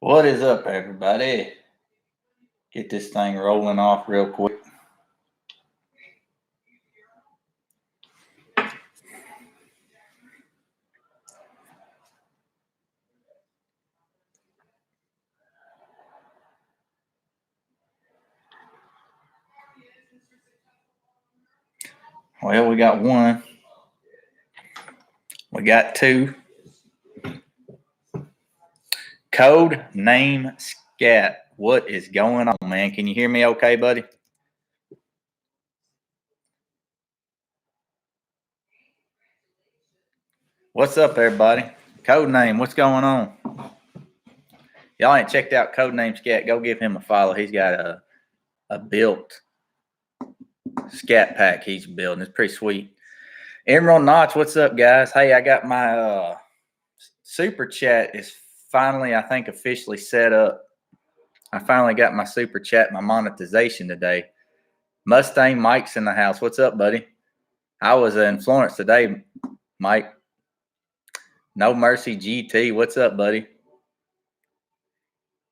What is up, everybody? Get this thing rolling off real quick. Well, we got one. We got two. Code name scat. What is going on, man? Can you hear me okay, buddy? What's up, everybody? Code name, what's going on? Y'all ain't checked out Code Name Scat. Go give him a follow. He's got a built scat pack he's building. It's pretty sweet. Emerald Notch, what's up, guys? Hey, I got my super chat is finally, I think, officially set up. I finally got my super chat, my monetization today. Mustang Mike's in the house. What's up, buddy? I was in Florence today, Mike. No Mercy GT. What's up, buddy?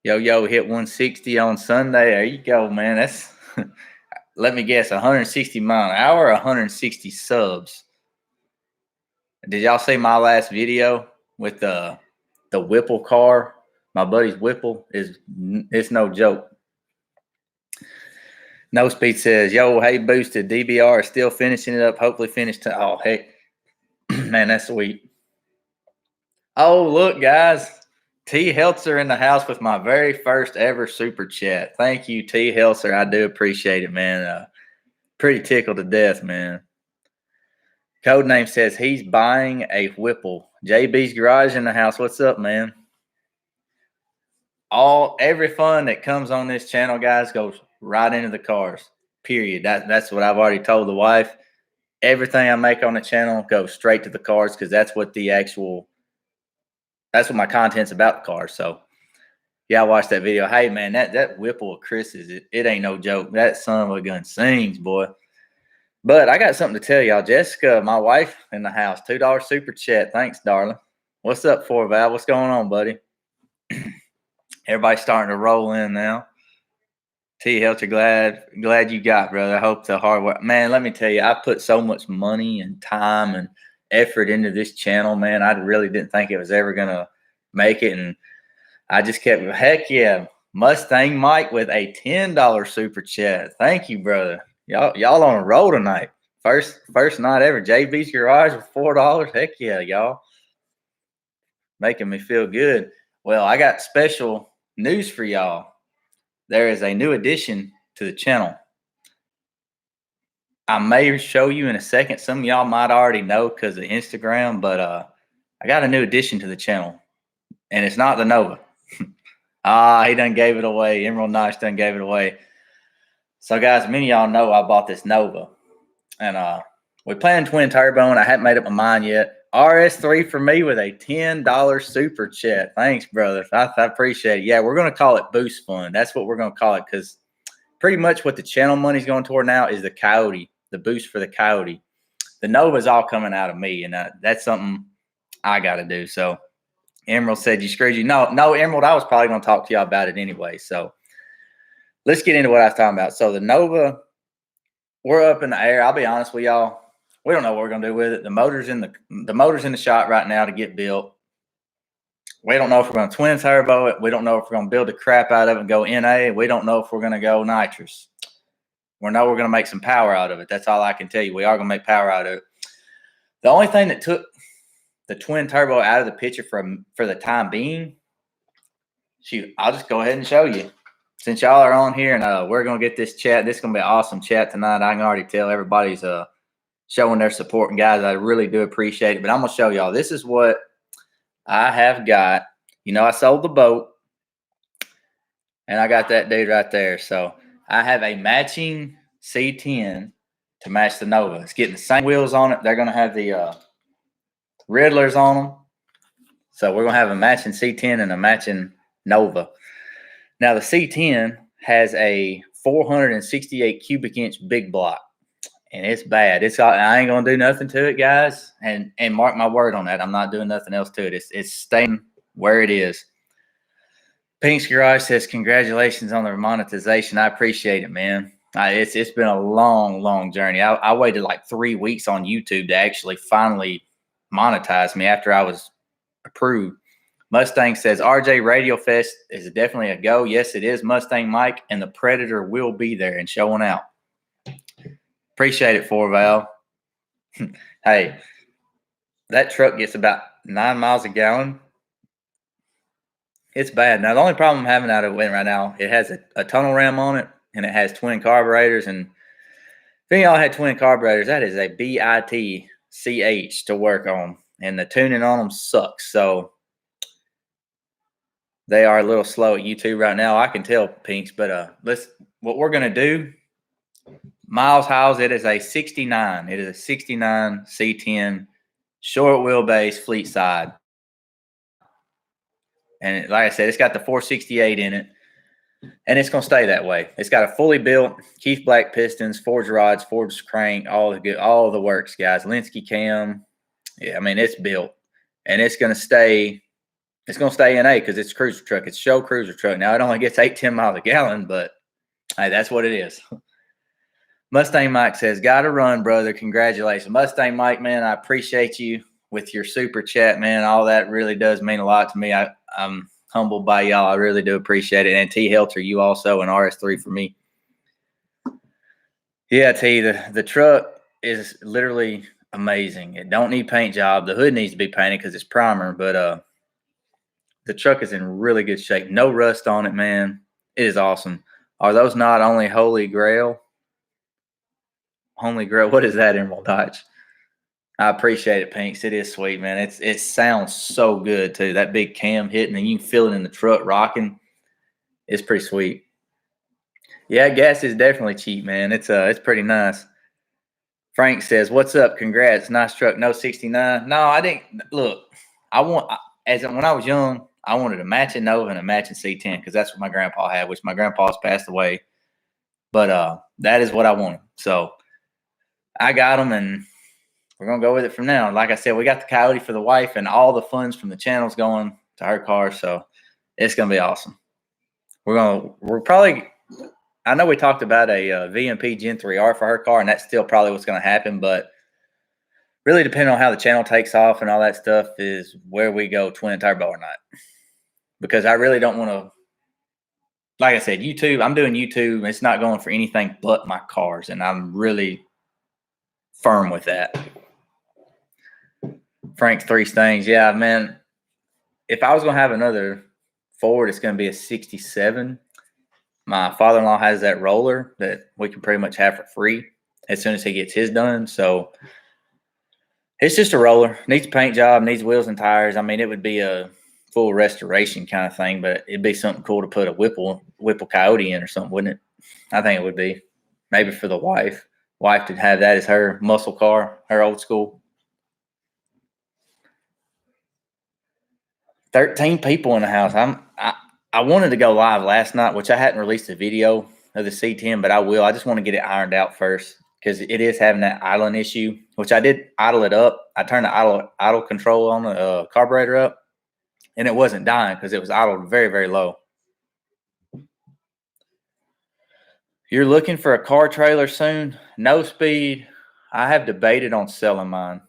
Yo, hit 160 on Sunday. There you go, man. That's, let me guess, 160 mile an hour, 160 subs. Did y'all see my last video with the Whipple car? My buddy's Whipple it's no joke. No Speed says, yo, hey, Boosted. DBR is still finishing it up. Hopefully finished. Oh, heck. Man, that's sweet. Oh, look, guys. T. Heltzer in the house with my very first ever super chat. Thank you, T. Heltzer. I do appreciate it, man. Pretty tickled to death, man. Codename says he's buying a Whipple. JB's Garage in the house. What's up, man? Every fun that comes on this channel, guys, goes right into the cars. Period. That's what I've already told the wife. Everything I make on the channel goes straight to the cars because that's what my content's about, the cars. So yeah, I watched that video. Hey man, that Whipple of Chris's, it ain't no joke. That son of a gun sings, boy. But I got something to tell y'all. Jessica, my wife in the house, $2 super chat. Thanks, darling. What's up, Val? What's going on, buddy? Everybody's starting to roll in now. T. Helter, glad you got, brother. I hope the hard work. Man, let me tell you, I put so much money and time and effort into this channel, man. I really didn't think it was ever going to make it. And I just kept, heck yeah, Mustang Mike with a $10 super chat. Thank you, brother. Y'all on a roll tonight. First night ever. JB's Garage with $4. Heck yeah, y'all. Making me feel good. Well, I got special news for y'all. There is a new addition to the channel. I may show you in a second. Some of y'all might already know because of Instagram, but I got a new addition to the channel, and it's not the Nova. He done gave it away. Emerald Notch done gave it away. So, guys, many of y'all know I bought this Nova, and we're playing twin turbo, and I haven't made up my mind yet. RS3 for me with a $10 super chat. Thanks, brother. I appreciate it. Yeah, we're going to call it Boost Fund. That's what we're going to call it because pretty much what the channel money's going toward now is the Coyote, the boost for the Coyote. The Nova's all coming out of me, and that's something I got to do. So Emerald said you screwed you. No, Emerald, I was probably going to talk to y'all about it anyway. So let's get into what I was talking about. So the Nova, we're up in the air. I'll be honest with y'all. We don't know what we're going to do with it. The motor's in the shop right now to get built. We don't know if we're going to twin turbo it. We don't know if we're going to build the crap out of it and go NA. We don't know if we're going to go nitrous. We know we're going to make some power out of it. That's all I can tell you. We are going to make power out of it. The only thing that took the twin turbo out of the picture for the time being, shoot, I'll just go ahead and show you. Since y'all are on here and we're going to get this chat. This is going to be an awesome chat tonight. I can already tell everybody's showing their support. And guys, I really do appreciate it. But I'm going to show y'all. This is what I have got. You know, I sold the boat. And I got that dude right there. So I have a matching C10 to match the Nova. It's getting the same wheels on it. They're going to have the Riddlers on them. So we're going to have a matching C10 and a matching Nova. Now, the C10 has a 468 cubic inch big block. And it's bad. I ain't going to do nothing to it, guys. And mark my word on that. I'm not doing nothing else to it. It's staying where it is. Pink's Garage says, congratulations on the monetization. I appreciate it, man. It's been a long journey. I waited like 3 weeks on YouTube to actually finally monetize me after I was approved. Mustang says, RJ Radio Fest is definitely a go. Yes, it is. Mustang Mike and the Predator will be there and showing out. Appreciate it, Val. Hey, that truck gets about 9 miles a gallon. It's bad. Now, the only problem I'm having out of it right now, it has a tunnel ram on it, and it has twin carburetors. And if any of y'all had twin carburetors, that is a bitch to work on. And the tuning on them sucks. So they are a little slow at YouTube right now. I can tell, Pinks. But what we're going to do, Miles House, it is a 69. It is a 69 C10 short wheelbase fleet side. And like I said, it's got the 468 in it, and it's going to stay that way. It's got a fully built Keith Black pistons, forged rods, forged crank, all the works, guys. Linsky cam. Yeah, I mean, it's built, and it's going to stay. It's going to stay NA because it's a cruiser truck. It's a show cruiser truck. Now, it only gets 8-10 miles a gallon, but hey, that's what it is. Mustang Mike says, gotta run, brother. Congratulations. Mustang Mike, man, I appreciate you with your super chat, man. All that really does mean a lot to me. I'm humbled by y'all. I really do appreciate it. And T Helter, you also, and RS3 for me. Yeah, T, the truck is literally amazing. It don't need paint job. The hood needs to be painted because it's primer, but the truck is in really good shape. No rust on it, man. It is awesome. Are those not only Holy Grail? Holy Grail. What is that, Emerald Dodge? I appreciate it, Pinks. It is sweet, man. It sounds so good too. That big cam hitting, and you can feel it in the truck rocking. It's pretty sweet. Yeah, gas is definitely cheap, man. It's pretty nice. Frank says, "What's up? Congrats, nice truck. No 69. No, I didn't. Look, when I was young, I wanted a matching Nova and a matching C10 because that's what my grandpa had, which my grandpa's passed away. But that is what I wanted. So I got them, and we're going to go with it from now. Like I said, we got the Coyote for the wife, and all the funds from the channel's going to her car. So it's going to be awesome. I know we talked about a VMP Gen 3R for her car, and that's still probably what's going to happen. But really, depending on how the channel takes off and all that stuff, is where we go twin turbo or not. Because I really don't want to, like I said, YouTube, I'm doing YouTube. It's not going for anything but my cars, and I'm really firm with that. Frank's Three Stings. Yeah, man. If I was going to have another Ford, it's going to be a 67. My father-in-law has that roller that we can pretty much have for free as soon as he gets his done. So it's just a roller. Needs a paint job, needs wheels and tires. I mean, it would be a full restoration kind of thing, but it'd be something cool to put a Whipple Coyote in or something, wouldn't it? I think it would be. Maybe for the wife. Wife to have that as her muscle car, her old school. 13 people in the house. I wanted to go live last night, which I hadn't released a video of the C10, but I will. I just want to get it ironed out first because it is having that idling issue, which I did idle it up. I turned the idle control on the carburetor up, and it wasn't dying because it was idled very, very low. You're looking for a car trailer soon? No speed. I have debated on selling mine.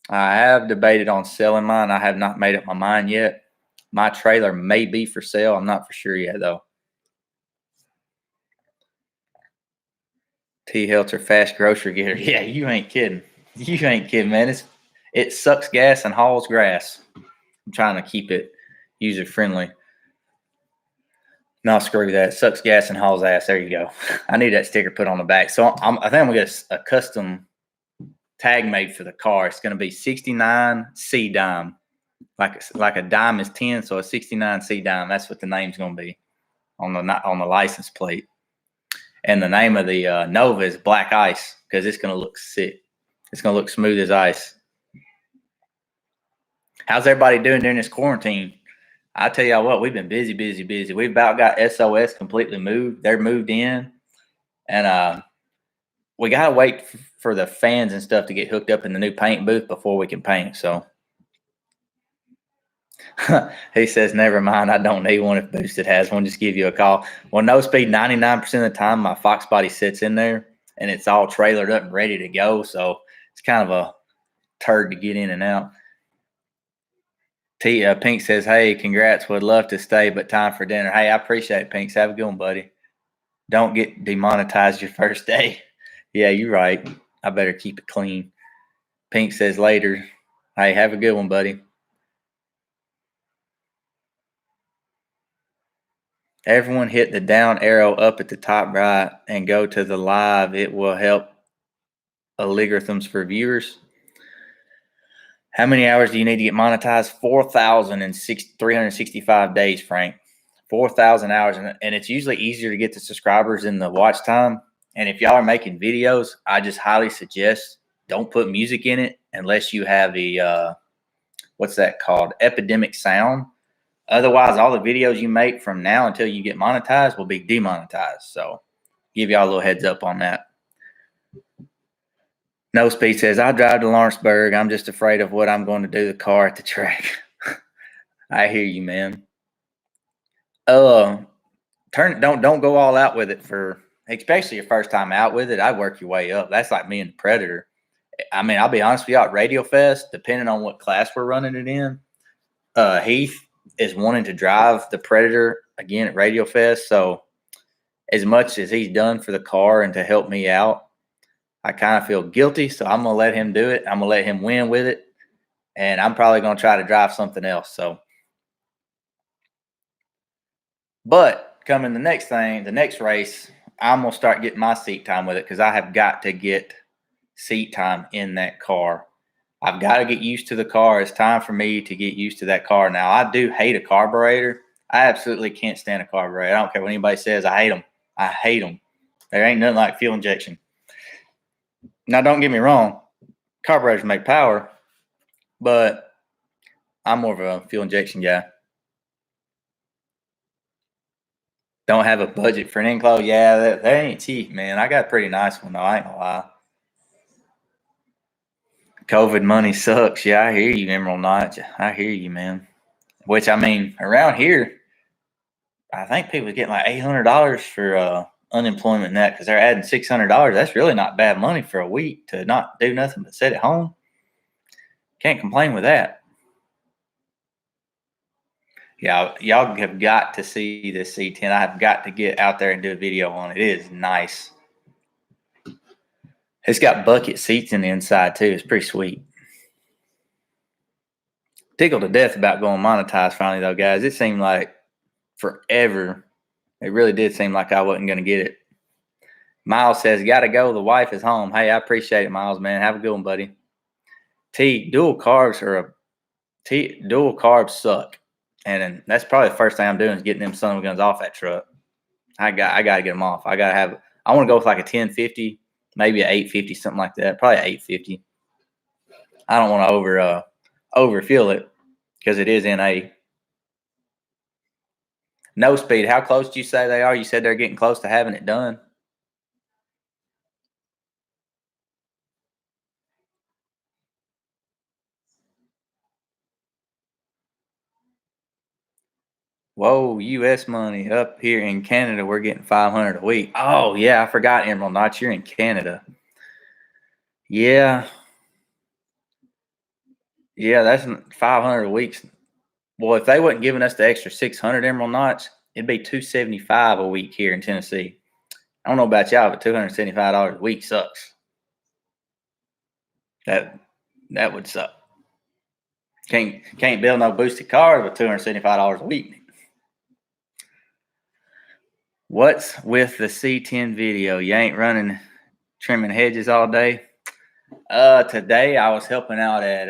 I have not made up my mind yet. My trailer may be for sale. I'm not for sure yet, though. T Helter fast grocery getter. Yeah, you ain't kidding. You ain't kidding, man. It sucks gas and hauls grass. I'm trying to keep it user friendly. No, screw that. Sucks gas and hauls ass. There you go. I need that sticker put on the back. So I think I'm gonna get a custom tag made for the car. It's gonna be 69 C dime. Like a dime is 10, so a 69 C dime. That's what the name's gonna be on the license plate. And the name of the Nova is Black Ice because it's gonna look sick. It's gonna look smooth as ice. How's everybody doing during this quarantine? I tell y'all what, we've been busy. We've about got SOS completely moved. They're moved in, and we gotta wait for the fans and stuff to get hooked up in the new paint booth before we can paint. So He says, never mind. I don't need one. If Boosted has one, just give you a call. Well, no speed, 99% of the time, my Fox body sits in there and it's all trailered up and ready to go. So it's kind of a turd to get in and out. Pink says, hey, congrats. Would love to stay, but time for dinner. Hey, I appreciate it, Pinks. Have a good one, buddy. Don't get demonetized your first day. Yeah, you're right. I better keep it clean. Pink says later. Hey, have a good one, buddy. Everyone hit the down arrow up at the top right and go to the live. It will help algorithms for viewers. How many hours do you need to get monetized? 365 days, Frank. 4,000 hours. And it's usually easier to get the subscribers in the watch time. And if y'all are making videos, I just highly suggest don't put music in it unless you have a, what's that called? Epidemic sound. Otherwise, all the videos you make from now until you get monetized will be demonetized. So give y'all a little heads up on that. No Speed says, I drive to Lawrenceburg. I'm just afraid of what I'm going to do to the car at the track. I hear you, man. Don't go all out with it for, especially your first time out with it. I'd work your way up. That's like me and the Predator. I mean, I'll be honest with you, at Radio Fest, depending on what class we're running it in, Heath is wanting to drive the Predator again at Radio Fest. So as much as he's done for the car and to help me out, I kind of feel guilty. So I'm going to let him do it. I'm going to let him win with it. And I'm probably going to try to drive something else. So, but coming the next race, I'm going to start getting my seat time with it because I have got to get seat time in that car. I've got to get used to the car. It's time for me to get used to that car. Now, I do hate a carburetor. I absolutely can't stand a carburetor. I don't care what anybody says. I hate them. I hate them. There ain't nothing like fuel injection. Now, don't get me wrong. Carburetors make power, but I'm more of a fuel injection guy. Don't have a budget for an enclosed. Yeah, that ain't cheap, man. I got a pretty nice one, though. I ain't gonna lie. COVID money sucks. Yeah, I hear you, Emerald Knight. I hear you, man. Which, I mean, around here, I think people are getting like $800 for unemployment net because they're adding $600. That's really not bad money for a week to not do nothing but sit at home. Can't complain with that. Yeah, y'all have got to see this C10. I have got to get out there and do a video on it. It is nice. It's got bucket seats in the inside too. It's pretty sweet. Tickled to death about going monetized finally though, guys. It seemed like forever. It really did seem like I wasn't going to get it. Miles says, gotta go. The wife is home. Hey, I appreciate it, Miles, man. Have a good one, buddy. Dual carbs suck. And that's probably the first thing I'm doing is getting them son of a guns off that truck. I gotta get them off. I want to go with like a 1050, maybe a 850, something like that. Probably 850. I don't want to overfill it because it is NA. No Speed. How close do you say they are? You said they're getting close to having it done. Whoa, U.S. money. Up here in Canada, we're getting $500 a week. Oh, yeah, I forgot, Emerald Knight. You're in Canada. Yeah. Yeah, that's $500 a week. Well, if they wasn't giving us the extra 600 Emerald Knights, it'd be $275 a week here in Tennessee. I don't know about y'all, but $275 a week sucks. That would suck. Can't build no boosted cars with $275 a week. What's with the C10 video? You ain't running trimming hedges all day? Today I was helping out at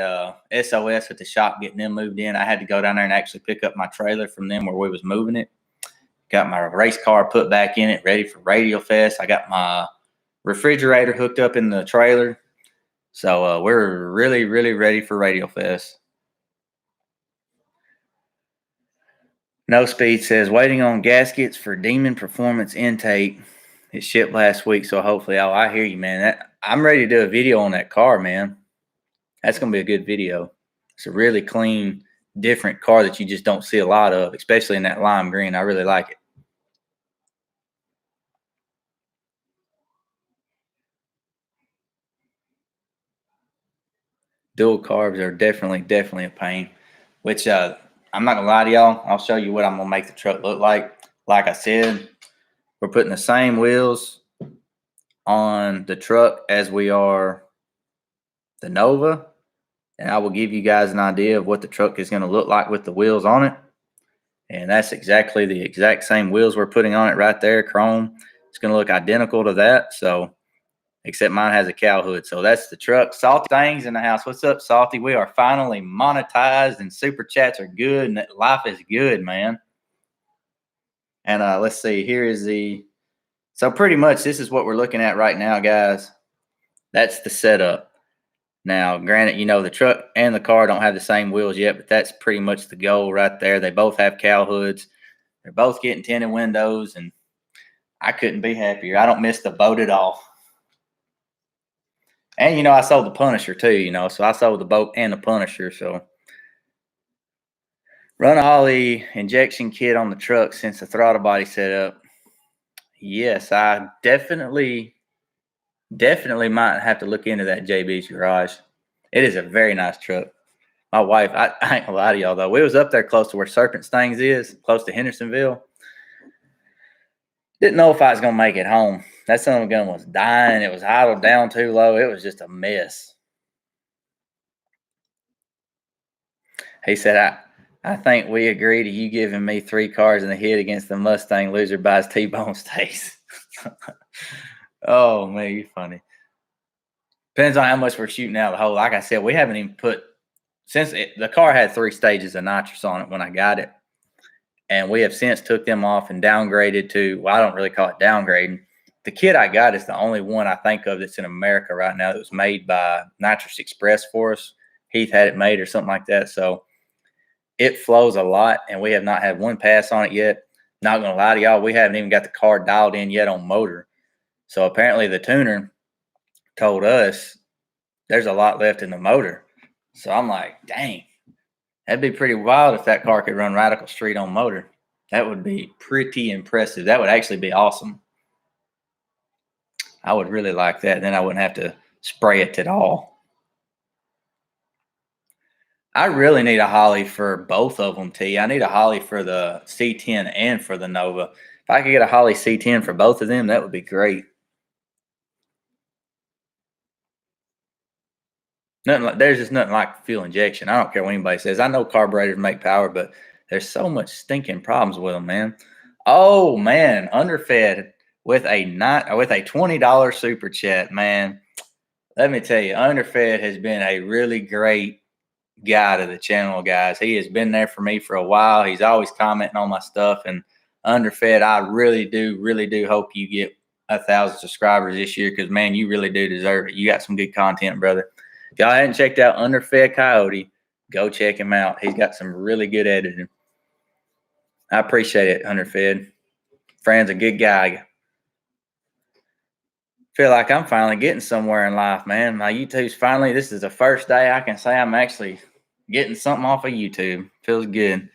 SOS at the shop getting them moved in. I had to go down there and actually pick up my trailer from them where we was moving it. Got my race car put back in it, ready for Radio Fest. I got my refrigerator hooked up in the trailer. So we're really, really ready for Radio Fest. No Speed says, waiting on gaskets for Demon Performance intake. It shipped last week, so hopefully, I hear you, man. I'm ready to do a video on that car, man. That's going to be a good video. It's a really clean different car that you just don't see a lot of, especially in that lime green. I really like it. Dual carbs are definitely a pain. Which I'm not gonna lie to y'all. I'll show you what I'm gonna make the truck look like. Like I said, we're putting the same wheels on the truck as we are the Nova, and I will give you guys an idea of what the truck is going to look like with the wheels on it. And that's exactly the exact same wheels we're putting on it right there, chrome. It's going to look identical to that. So, except mine has a cow hood. So that's the truck. Salty things in the house. What's up, Salty? We are finally monetized, and super chats are good, and life is good, man. And let's see. Here is the. So pretty much, this is what we're looking at right now, guys. That's the setup. Now, granted, the truck and the car don't have the same wheels yet, but that's pretty much the goal right there. They both have cow hoods. They're both getting tinted windows, and I couldn't be happier. I don't miss the boat at all. And, I sold the Punisher too, so I sold the boat and the Punisher. So run a Holly injection kit on the truck since the throttle body setup. Yes, I definitely might have to look into that JB's garage. It is a very nice truck. My wife, I ain't gonna lie to y'all though. We was up there close to where Serpent Stings is, close to Hendersonville. Didn't know if I was gonna make it home. That son of a gun was dying. It was idled down too low. It was just a mess. He said, I think we agree to you giving me 3 cars in the hit against the Mustang loser buys T-bone steaks. Oh man, you funny. Depends on how much we're shooting out of the hole. Like I said, we haven't even put the car had 3 stages of nitrous on it when I got it. And we have since took them off and downgraded to, well, I don't really call it downgrading. The kit I got is the only one I think of that's in America right now that was made by Nitrous Express for us. Heath had it made or something like that. So it flows a lot, and we have not had one pass on it yet. Not going to lie to y'all, we haven't even got the car dialed in yet on motor. So apparently the tuner told us there's a lot left in the motor. So I'm like, dang. That'd be pretty wild if that car could run Radical Street on motor. That would be pretty impressive. That would actually be awesome. I would really like that. Then I wouldn't have to spray it at all. I really need a Holly for both of them, T. I need a Holly for the C10 and for the Nova. If I could get a Holly C10 for both of them, that would be great. There's just nothing like fuel injection. I don't care what anybody says. I know carburetors make power, but there's so much stinking problems with them, man. Oh man, underfed with a $20 super chat, man. Let me tell you, underfed has been a really great guy to the channel, guys. He has been there for me for a while. He's always commenting on my stuff, and underfed, I really do hope you get 1,000 subscribers this year because man, you really do deserve it. You got some good content, brother. If y'all hadn't checked out Underfed Coyote, go check him out. He's got some really good editing. I appreciate it, Underfed. Friend's a good guy. Feel like I'm finally getting somewhere in life, man. My this is the first day I can say I'm actually getting something off of YouTube. Feels good.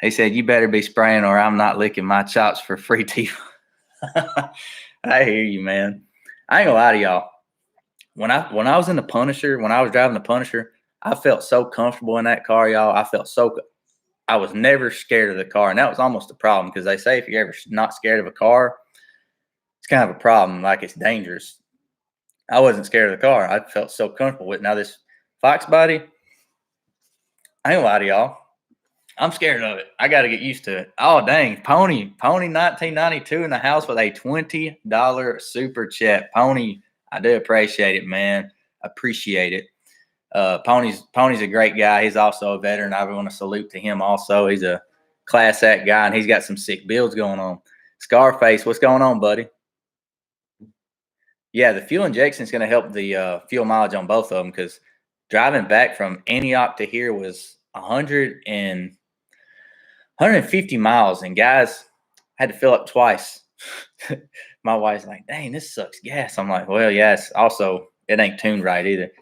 He said, you better be spraying or I'm not licking my chops for free tea. I hear you, man. I ain't gonna lie to y'all. When I was in the Punisher, when I was driving the Punisher, I felt so comfortable in that car, y'all. I was never scared of the car, and that was almost a problem because they say if you're ever not scared of a car, it's kind of a problem, like it's dangerous. I wasn't scared of the car. I felt so comfortable with it. Now this Fox body, I ain't gonna lie to y'all. I'm scared of it. I got to get used to it. Oh, dang. Pony 1992 in the house with a $20 super chat. Pony, I do appreciate it, man. Appreciate it. Pony's a great guy. He's also a veteran. I want to salute to him also. He's a class act guy, and he's got some sick builds going on. Scarface, what's going on, buddy? Yeah, the fuel injection is going to help the fuel mileage on both of them because driving back from Antioch to here was 150 miles, and guys had to fill up twice. My wife's like, dang, this sucks gas. I'm like, well, yes. Also, it ain't tuned right either.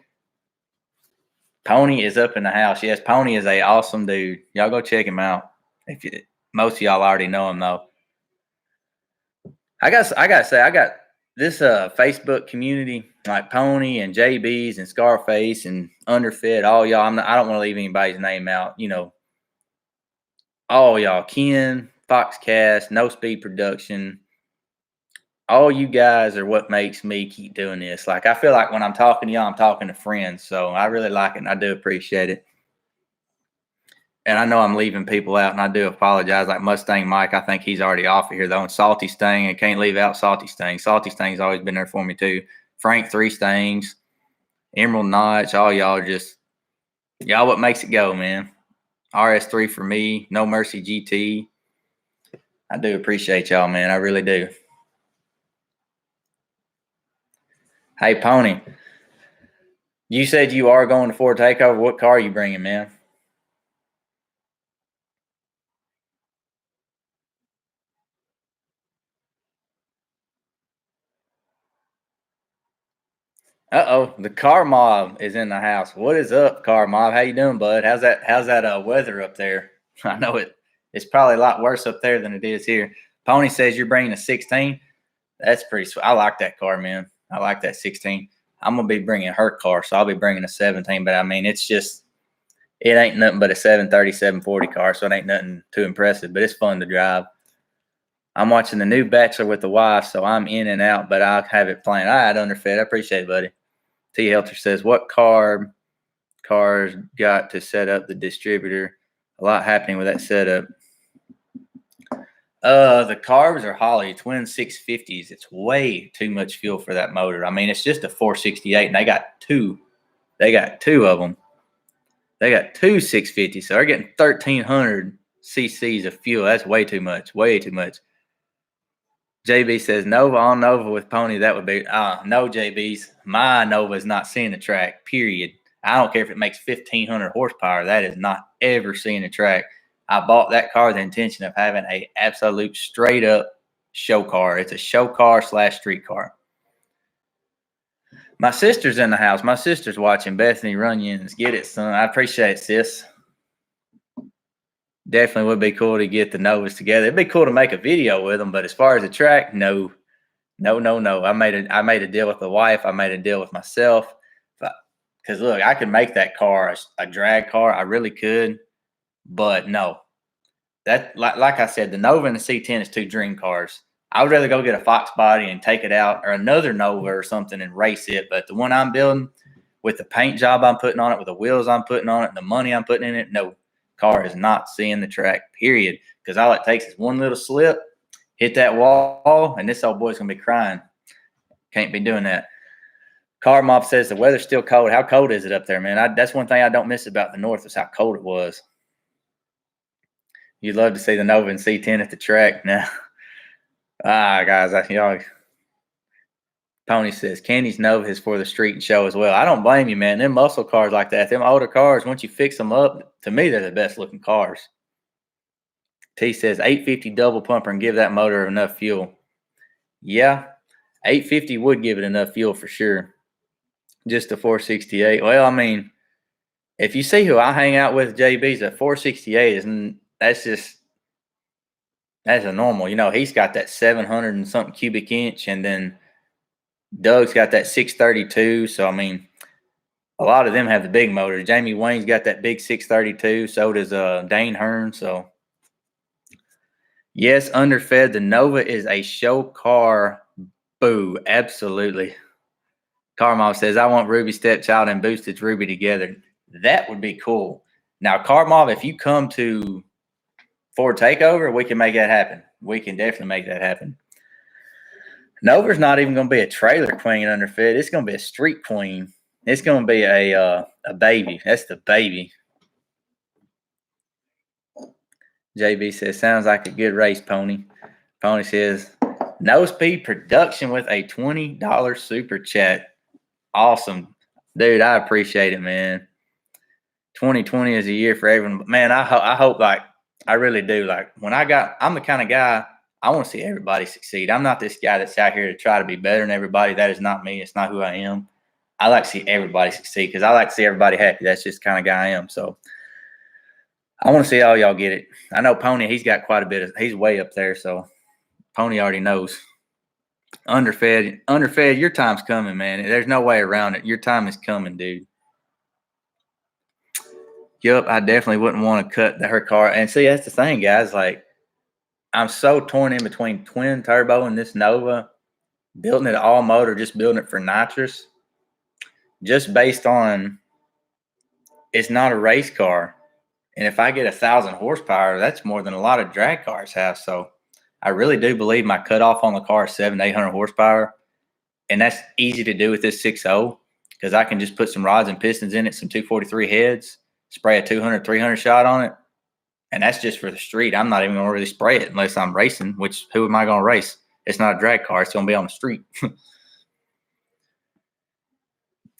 Pony is up in the house. Yes, Pony is a awesome dude. Y'all go check him out. Most of y'all already know him though. I gotta say, I got this Facebook community like Pony and JB's and Scarface and Underfed. All y'all, I don't want to leave anybody's name out. You know, all y'all, Ken, Foxcast, No Speed Production. All you guys are what makes me keep doing this. Like I feel like when I'm talking to y'all, I'm talking to friends. So I really like it and I do appreciate it. And I know I'm leaving people out, and I do apologize. Like Mustang Mike, I think he's already off of here though. And Salty Sting, I can't leave out Salty Sting. Salty Sting's always been there for me too. Frank Three Stings, Emerald Notch, all y'all just y'all what makes it go, man. RS3 for me, No Mercy GT. I do appreciate y'all, man. I really do. Hey Pony, you said you are going to Ford Takeover. What car are you bringing, man? Uh-oh, the car mob is in the house. What is up, car mob? How you doing, bud? How's that weather up there? I know it's probably a lot worse up there than it is here. Pony says you're bringing a 16. That's pretty sweet. I like that car, man. I like that 16. I'm gonna be bringing her car, so I'll be bringing a 17. But I mean, it ain't nothing but a 730, 740 car, so it ain't nothing too impressive. But it's fun to drive. I'm watching the new Bachelor with the wife, so I'm in and out, but I'll have it playing. All right, Underfed. I appreciate it, buddy. T. Helter says, what cars got to set up the distributor? A lot happening with that setup. The carbs are Holley twin 650s. It's way too much fuel for that motor. I mean, it's just a 468, and they got two. They got two of them. They got two 650s, so they're getting 1,300 cc's of fuel. That's way too much. Way too much. JB says Nova on Nova with Pony. That would be no JB's. My Nova is not seeing the track. Period. I don't care if it makes 1,500 horsepower. That is not ever seeing the track. I bought that car with the intention of having a absolute straight up show car. It's a show car / street car. My sister's in the house. My sister's watching. Bethany Runyons. Get it, son. I appreciate it, sis. Definitely would be cool to get the Novas together. It'd be cool to make a video with them, but as far as the track, no. I made a deal with the wife. I made a deal with myself. Because look, I could make that car a drag car. I really could, but no. That like I said, the Nova and the C10 is two dream cars. I would rather go get a Fox body and take it out, or another Nova or something and race it. But the one I'm building, with the paint job I'm putting on it, with the wheels I'm putting on it, and the money I'm putting in it, no. Car is not seeing the track, period. Because all it takes is one little slip, hit that wall, and this old boy's going to be crying. Can't be doing that. Car Mob says the weather's still cold. How cold is it up there, man? That's one thing I don't miss about the north is how cold it was. You'd love to see the Nova and C10 at the track now. Guys, y'all. Pony says Candy's Nova is for the street and show as well. I don't blame you, man. Them muscle cars like that, them older cars, once you fix them up, to me, they're the best looking cars. T says 850 double pumper and give that motor enough fuel. Yeah, 850 would give it enough fuel for sure. Just a 468. Well, I mean, if you see who I hang out with, JB's a 468 that's a normal. You know, he's got that 700 and something cubic inch, and then Doug's got that 632. So, I mean, a lot of them have the big motors. Jamie Wayne's got that big 632. So does Dane Hearn. So, yes, Underfed. The Nova is a show car. Boo. Absolutely. Carmov says, I want Ruby Stepchild and Boosted Ruby together. That would be cool. Now, Carmov, if you come to Ford Takeover, we can make that happen. We can definitely make that happen. Nova's not even going to be a trailer queen Underfed. It's going to be a street queen. It's going to be a baby. That's the baby. JB says, sounds like a good race, Pony. Pony says, No Speed Production with a $20 super chat. Awesome. Dude, I appreciate it, man. 2020 is a year for everyone. Man, I hope, like, I really do. Like, I'm the kind of guy, I want to see everybody succeed. I'm not this guy that's out here to try to be better than everybody. That is not me. It's not who I am. I like to see everybody succeed because I like to see everybody happy. That's just the kind of guy I am. So I want to see all y'all get it. I know Pony, he's got quite a bit of, he's way up there. So Pony already knows. Underfed, your time's coming, man. There's no way around it. Your time is coming, dude. Yup, I definitely wouldn't want to cut her car. And see, that's the thing, guys. Like, I'm so torn in between twin turbo and this Nova, building it all motor, just building it for nitrous, just based on it's not a race car. And if I get 1,000 horsepower, that's more than a lot of drag cars have. So I really do believe my cutoff on the car is 700 to 800 horsepower. And that's easy to do with this 6.0 because I can just put some rods and pistons in it, some 243 heads, spray a 200, 300 shot on it. And that's just for the street. I'm not even going to really spray it unless I'm racing, which who am I going to race? It's not a drag car. It's going to be on the street.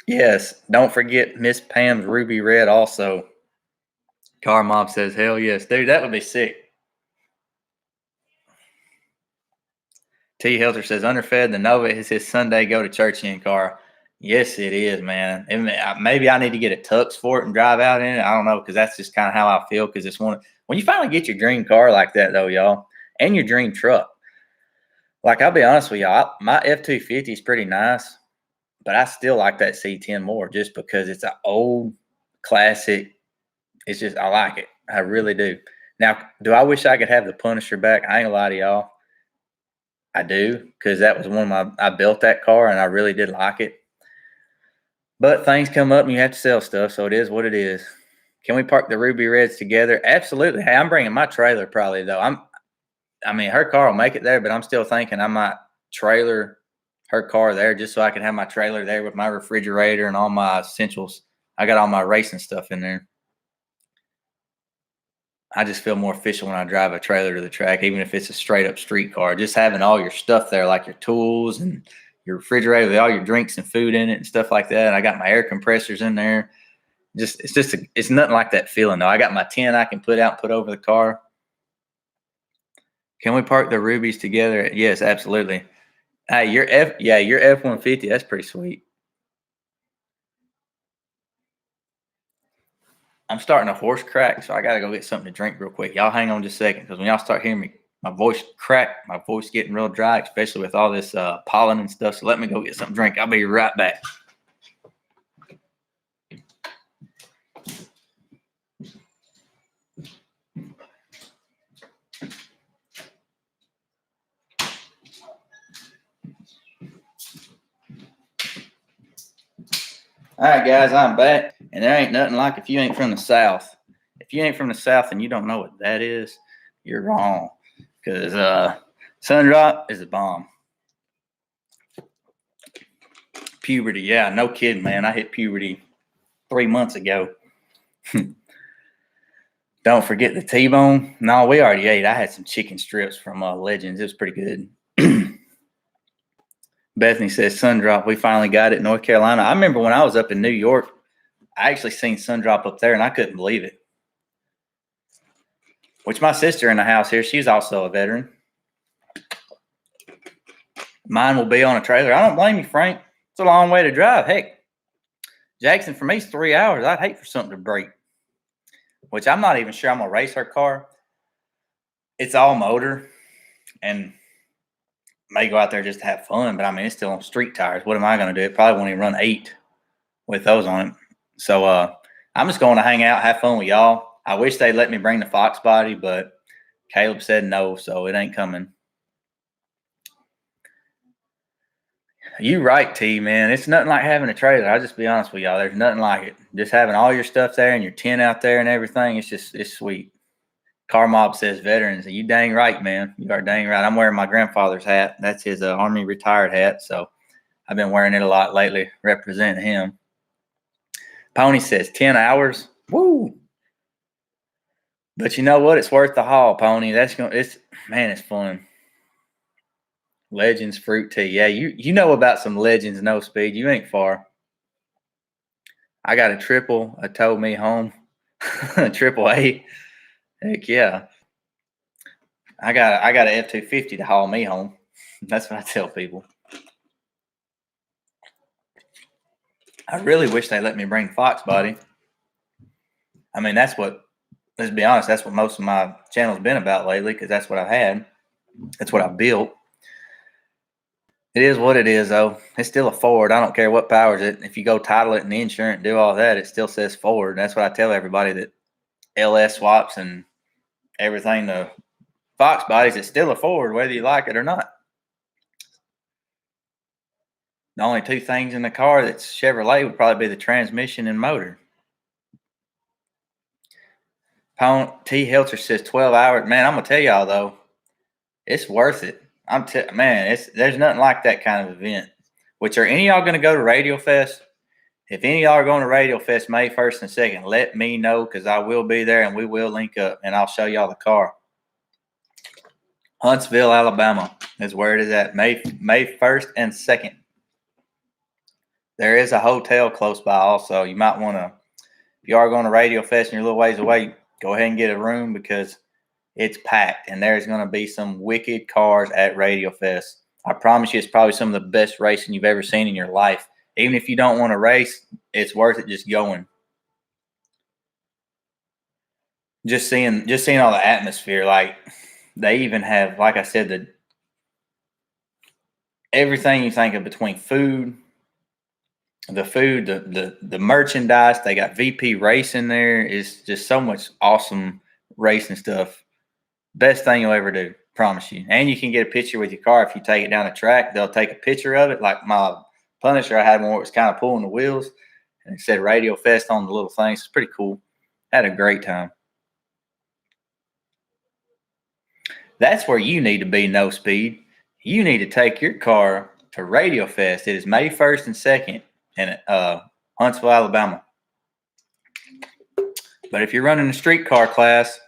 Yes. Don't forget Miss Pam's Ruby Red also. Car Mob says, hell yes. Dude, that would be sick. T. Hilter says, underfed, the Nova is his Sunday go to church in car. Yes, it is, man. Maybe I need to get a tux for it and drive out in it. I don't know, because that's just kind of how I feel. Because it's when you finally get your dream car like that, though, y'all, and your dream truck. Like, I'll be honest with y'all, my F-250 is pretty nice, but I still like that C10 more just because it's an old classic. It's just, I like it. I really do. Now, do I wish I could have the Punisher back? I ain't gonna lie to y'all. I do, because that was one of I built that car and I really did like it. But things come up and you have to sell stuff, so it is what it is. Can we park the Ruby Reds together? Absolutely. Hey, I'm bringing my trailer probably, though. I mean, her car will make it there, but I'm still thinking I might trailer her car there just so I can have my trailer there with my refrigerator and all my essentials. I got all my racing stuff in there. I just feel more official when I drive a trailer to the track, even if it's a straight up street car. Just having all your stuff there, like your tools and your refrigerator with all your drinks and food in it and stuff like that. And I got my air compressors in there. It's nothing like that feeling though. I got my tent I can put out and put over the car. Can we park the Rubies together? Yes, absolutely. Hey, your F-150, that's pretty sweet. I'm starting a horse crack, so I gotta go get something to drink real quick. Y'all hang on just a second, because when y'all start hearing me, my voice crack, my voice getting real dry, especially with all this pollen and stuff. So let me go get something to drink. I'll be right back. All right, guys, I'm back, and there ain't nothing like if you ain't from the South. If you ain't from the South and you don't know what that is, you're wrong, because Sun Drop is a bomb. Puberty, yeah, no kidding, man. I hit puberty 3 months ago. Don't forget the T-bone. No, we already ate. I had some chicken strips from Legends. It was pretty good. Bethany says, Sundrop, we finally got it in North Carolina. I remember when I was up in New York, I actually seen Sundrop up there, and I couldn't believe it. Which my sister in the house here, she's also a veteran. Mine will be on a trailer. I don't blame you, Frank. It's a long way to drive. Heck, Jackson, for me, it's 3 hours. I'd hate for something to break. Which I'm not even sure I'm going to race her car. It's all motor. And may go out there just to have fun, but I mean, it's still on street tires. What am I going to do? It probably won't even run 8 with those on it. So I'm just going to hang out, have fun with y'all. I wish they'd let me bring the Fox body, but Caleb said no, so it ain't coming. You right, T, man. It's nothing like having a trailer. I'll just be honest with y'all. There's nothing like it. Just having all your stuff there and your tent out there and everything, it's sweet. Car Mob says veterans. You dang right, man. You are dang right. I'm wearing my grandfather's hat. That's his Army retired hat. So I've been wearing it a lot lately, representing him. Pony says 10 hours. Woo. But you know what? It's worth the haul, Pony. It's fun. Legends fruit tea. Yeah, you know about some Legends no speed. You ain't far. I got a triple, a tow me home. Triple A. Heck yeah. I got an F-250 to haul me home. That's what I tell people. I really wish they let me bring Fox body. I mean, let's be honest, that's what most of my channel's been about lately, because that's what I've had. That's what I built. It is what it is, though. It's still a Ford. I don't care what powers it. If you go title it and the insurance, do all that, it still says Ford. That's what I tell everybody, that LS swaps and everything to Fox bodies, it's still a Ford, whether you like it or not. The only two things in the car that's Chevrolet would probably be the transmission and motor. T. Helter says 12 hours. Man, I'm going to tell y'all, though, it's worth it. There's nothing like that kind of event. Which, are any of y'all going to go to Radio Fest? If any of y'all are going to Radio Fest May 1st and 2nd, let me know, because I will be there and we will link up and I'll show y'all the car. Huntsville, Alabama is where it is at. May 1st and 2nd. There is a hotel close by also. You might want to, if you are going to Radio Fest and you're a little ways away, go ahead and get a room, because it's packed and there's going to be some wicked cars at Radio Fest. I promise you, it's probably some of the best racing you've ever seen in your life. Even if you don't want to race, it's worth it just going. Just seeing all the atmosphere. Like, they even have, like I said, everything you think of between food, the merchandise. They got VP Racing there. It's just so much awesome racing stuff. Best thing you'll ever do, promise you. And you can get a picture with your car if you take it down the track. They'll take a picture of it. Like my Punisher, I had one where it was kind of pulling the wheels, and it said Radio Fest on the little things. It's pretty cool. Had a great time. That's where you need to be, No Speed. You need to take your car to Radio Fest. It is May 1st and 2nd in Huntsville, Alabama. But if you're running a streetcar class,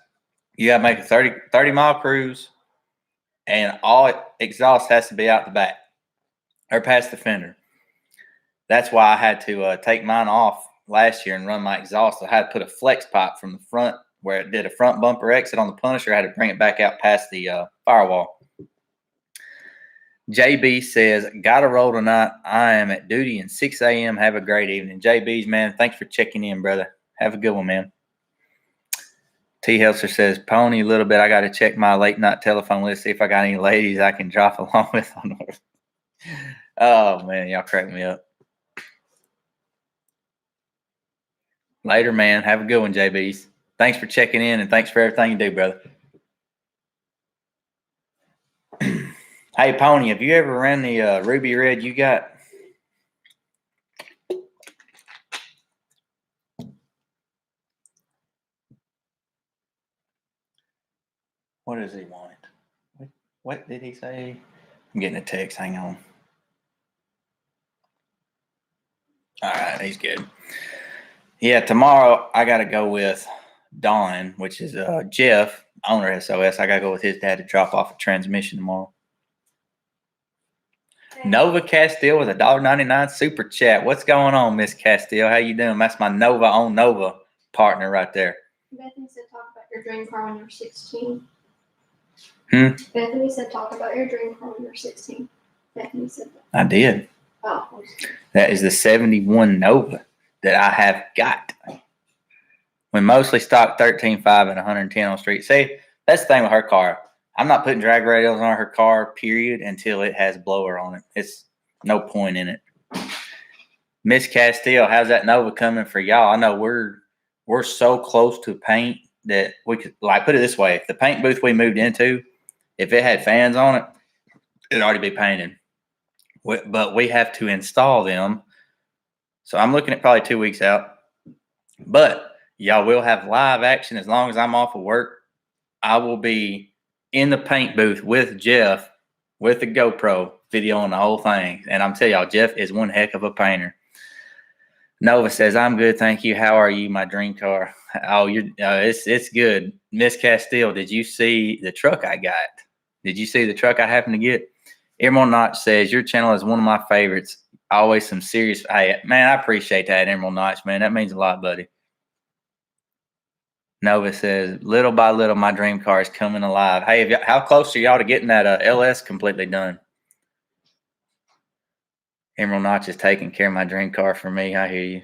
you got to make a 30-mile cruise, and all exhaust has to be out the back or past the fender. That's why I had to take mine off last year and run my exhaust. I had to put a flex pipe from the front where it did a front bumper exit on the Punisher. I had to bring it back out past the firewall. JB says, gotta roll tonight. I am at duty in 6 a.m. Have a great evening. JB's, man, thanks for checking in, brother. Have a good one, man. T. Helser says, Pony, a little bit. I got to check my late night telephone list, see if I got any ladies I can drop along with on North. Oh, man, y'all crack me up. Later, man. Have a good one, JB's. Thanks for checking in, and thanks for everything you do, brother. Hey, Pony, have you ever ran the Ruby Red you got? What does he want? What did he say? I'm getting a text. Hang on. All right, he's good. Yeah, tomorrow I got to go with Don, which is Jeff, owner SOS. I got to go with his dad to drop off a transmission tomorrow. Okay. Nova Castile with $1.99 super chat. What's going on, Miss Castile? How you doing? That's my Nova on Nova partner right there. Bethany said talk about your dream car when you're 16. Bethany said talk about your dream car when you're 16. Bethany said that. I did. Oh. That is the 71 Nova that I have got. When mostly stock 13.5 and 110 on street. See, that's the thing with her car. I'm not putting drag radials on her car, period, until it has blower on it. It's no point in it. Miss Castile, how's that Nova coming for y'all? I know we're so close to paint that we could, like, put it this way. If the paint booth we moved into, if it had fans on it, it'd already be painted. But we have to install them. So I'm looking at probably 2 weeks out. But y'all will have live action as long as I'm off of work. I will be in the paint booth with Jeff with the GoPro videoing the whole thing. And I'm telling y'all, Jeff is one heck of a painter. Nova says, I'm good, thank you. How are you, my dream car? Oh, it's good. Miss Castile, did you see the truck I got? Did you see the truck I happened to get? Emerald Notch says, your channel is one of my favorites. Always some serious. Hey, man, I appreciate that, Emerald Notch, man. That means a lot, buddy. Nova says, little by little, my dream car is coming alive. Hey, how close are y'all to getting that LS completely done? Emerald Notch is taking care of my dream car for me. I hear you.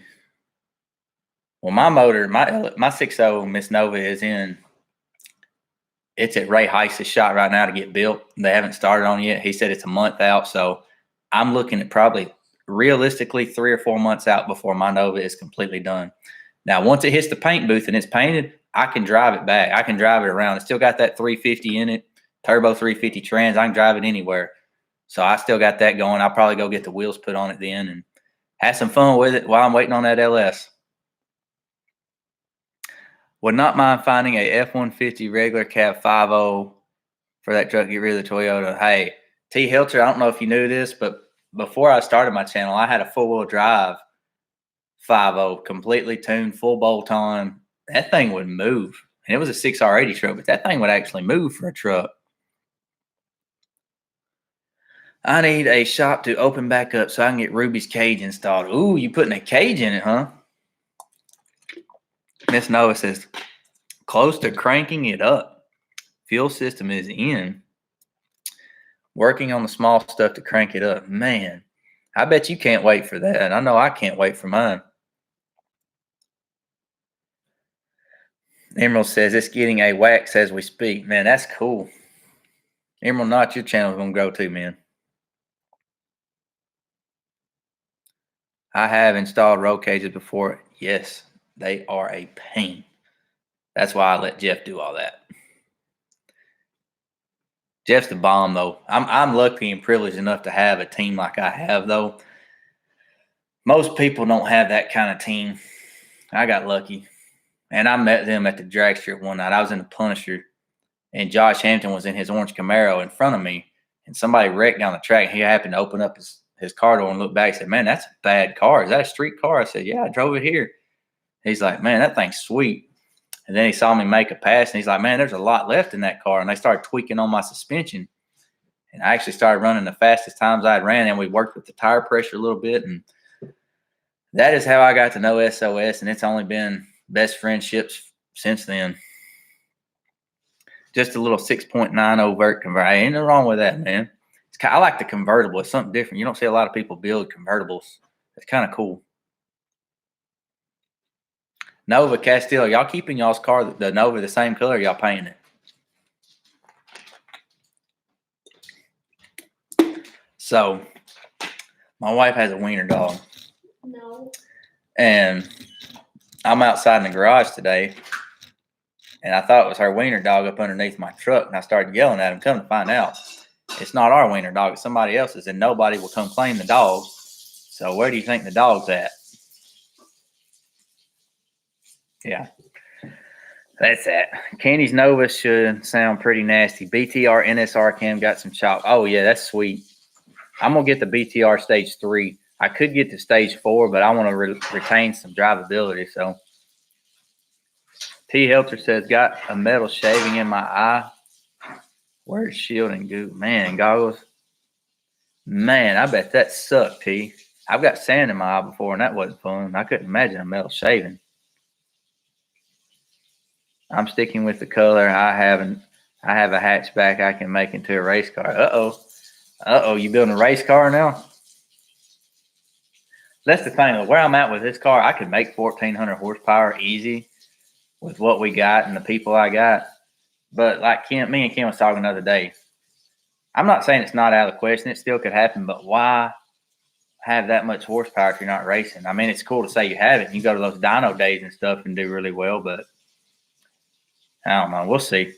Well, my motor, my 6.0 Miss Nova is in. It's at Ray Heiss's shop right now to get built. They haven't started on it yet. He said it's a month out, so I'm looking at probably realistically 3 or 4 months out before my Nova is completely done. Now, once it hits the paint booth and it's painted, I can drive it back. I can drive it around. It's still got that 350 in it, turbo 350 trans. I can drive it anywhere. So I still got that going. I'll probably go get the wheels put on it then and have some fun with it while I'm waiting on that LS. Would not mind finding a F-150 regular cab 5.0 for that truck, get rid of the Toyota. Hey, T. Hilter, I don't know if you knew this, but before I started my channel, I had a four-wheel drive 5.0, completely tuned, full bolt-on. That thing would move. And it was a 6R80 truck, but that thing would actually move for a truck. I need a shop to open back up so I can get Ruby's cage installed. Ooh, you putting a cage in it, huh? Miss Nova says, close to cranking it up. Fuel system is in. Working on the small stuff to crank it up. Man, I bet you can't wait for that. I know I can't wait for mine. Emerald says it's getting a wax as we speak. Man, that's cool. Emerald Notch, your channel's going to grow too, man. I have installed roll cages before. Yes, they are a pain. That's why I let Jeff do all that. Jeff's the bomb, though. I'm lucky and privileged enough to have a team like I have, though. Most people don't have that kind of team. I got lucky. And I met them at the drag strip one night. I was in the Punisher, and Josh Hampton was in his orange Camaro in front of me, and somebody wrecked down the track. He happened to open up his car door and look back and said, man, that's a bad car. Is that a street car? I said, yeah, I drove it here. He's like, man, that thing's sweet. And then he saw me make a pass, and he's like, man, there's a lot left in that car. And they started tweaking on my suspension. And I actually started running the fastest times I'd ran, and we worked with the tire pressure a little bit. And that is how I got to know SOS, and it's only been best friendships since then. Just a little 6.90 vert converter. Ain't nothing wrong with that, man. I like the convertible. It's something different. You don't see a lot of people build convertibles. It's kind of cool. Nova Castillo, y'all keeping y'all's car, the Nova, the same color? Y'all painting it? So, my wife has a wiener dog. No. And I'm outside in the garage today, and I thought it was her wiener dog up underneath my truck, and I started yelling at him. Come to find out, it's not our wiener dog, it's somebody else's, and nobody will come claim the dog. So where do you think the dog's at? Yeah, that's that. Candy's Nova should sound pretty nasty. BTR NSR cam got some chop. Oh, yeah, that's sweet. I'm going to get the BTR stage 3. I could get to stage 4, but I want to retain some drivability. So T. Helter says, got a metal shaving in my eye. Where's shield and goo? Man, goggles. Man, I bet that sucked, T. I've got sand in my eye before, and that wasn't fun. I couldn't imagine a metal shaving. I'm sticking with the color. I have a hatchback I can make into a race car. Uh-oh, you building a race car now? That's the thing. Where I'm at with this car, I could make 1,400 horsepower easy with what we got and the people I got. But like me and Kim was talking the other day, I'm not saying it's not out of the question. It still could happen, but why have that much horsepower if you're not racing? I mean, it's cool to say you have it. You go to those dyno days and stuff and do really well, but I don't know. We'll see.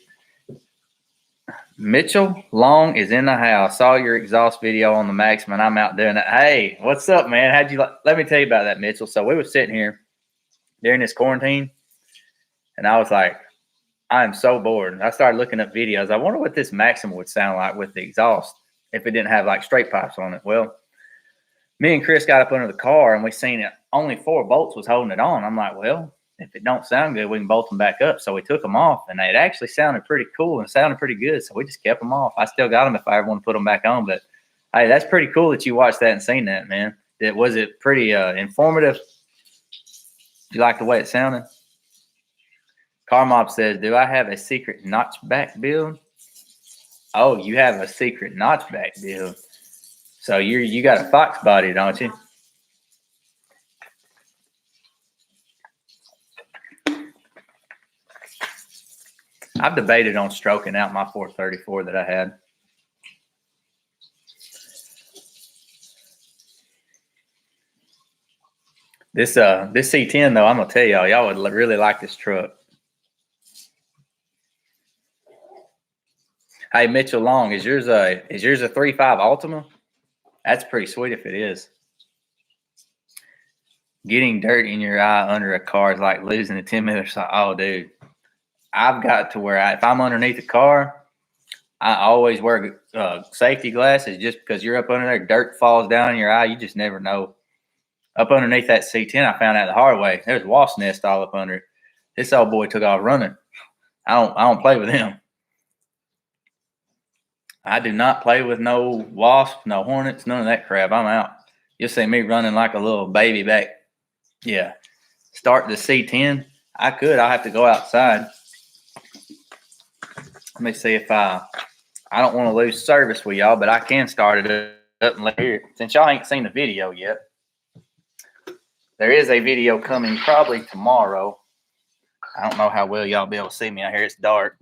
Mitchell Long is in the house. Saw your exhaust video on the Maxima. I'm out doing it. Hey, what's up, man? How'd you let me tell you about that, Mitchell. So we were sitting here during this quarantine, and I was like, I am so bored. I started looking up videos. I wonder what this Maxima would sound like with the exhaust if it didn't have like straight pipes on it. Well, me and Chris got up under the car, and we seen it. Only 4 bolts was holding it on. I'm like, well, if it don't sound good, we can bolt them back up. So we took them off, and it actually sounded pretty cool and sounded pretty good. So we just kept them off. I still got them if I ever want to put them back on. But hey, that's pretty cool that you watched that and seen that, man. Was it pretty informative? Did you like the way it sounded? Carmob says, do I have a secret notchback build? Oh, you have a secret notchback build. So you got a Fox body, don't you? I've debated on stroking out my 434 that I had. This C10 though, I'm gonna tell y'all would really like this truck. Hey Mitchell Long, is yours a 3.5 Altima? That's pretty sweet if it is. Getting dirt in your eye under a car is like losing a 10-minute shot. Oh, dude, I've got to where if I'm underneath the car, I always wear safety glasses just because you're up under there. Dirt falls down in your eye. You just never know. Up underneath that C10, I found out the hard way. There's a wasp nest all up under it. This old boy took off running. I don't play with him. I do not play with no wasps, no hornets, none of that crap. I'm out. You'll see me running like a little baby back. Yeah. Start the C10. I'll have to go outside. Let me see if I don't want to lose service with y'all, but I can start it up and let here. Since y'all ain't seen the video yet, there is a video coming probably tomorrow. I don't know how well y'all be able to see me out here. It's dark.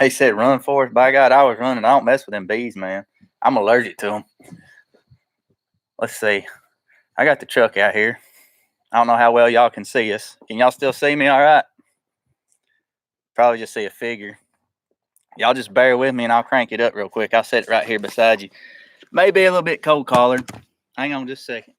He said run for us. By God, I was running. I don't mess with them bees, man. I'm allergic to them. Let's see. I got the truck out here. I don't know how well y'all can see us. Can y'all still see me all right? Probably just see a figure. Y'all just bear with me and I'll crank it up real quick. I'll set it right here beside you. Maybe a little bit cold collared. Hang on just a second.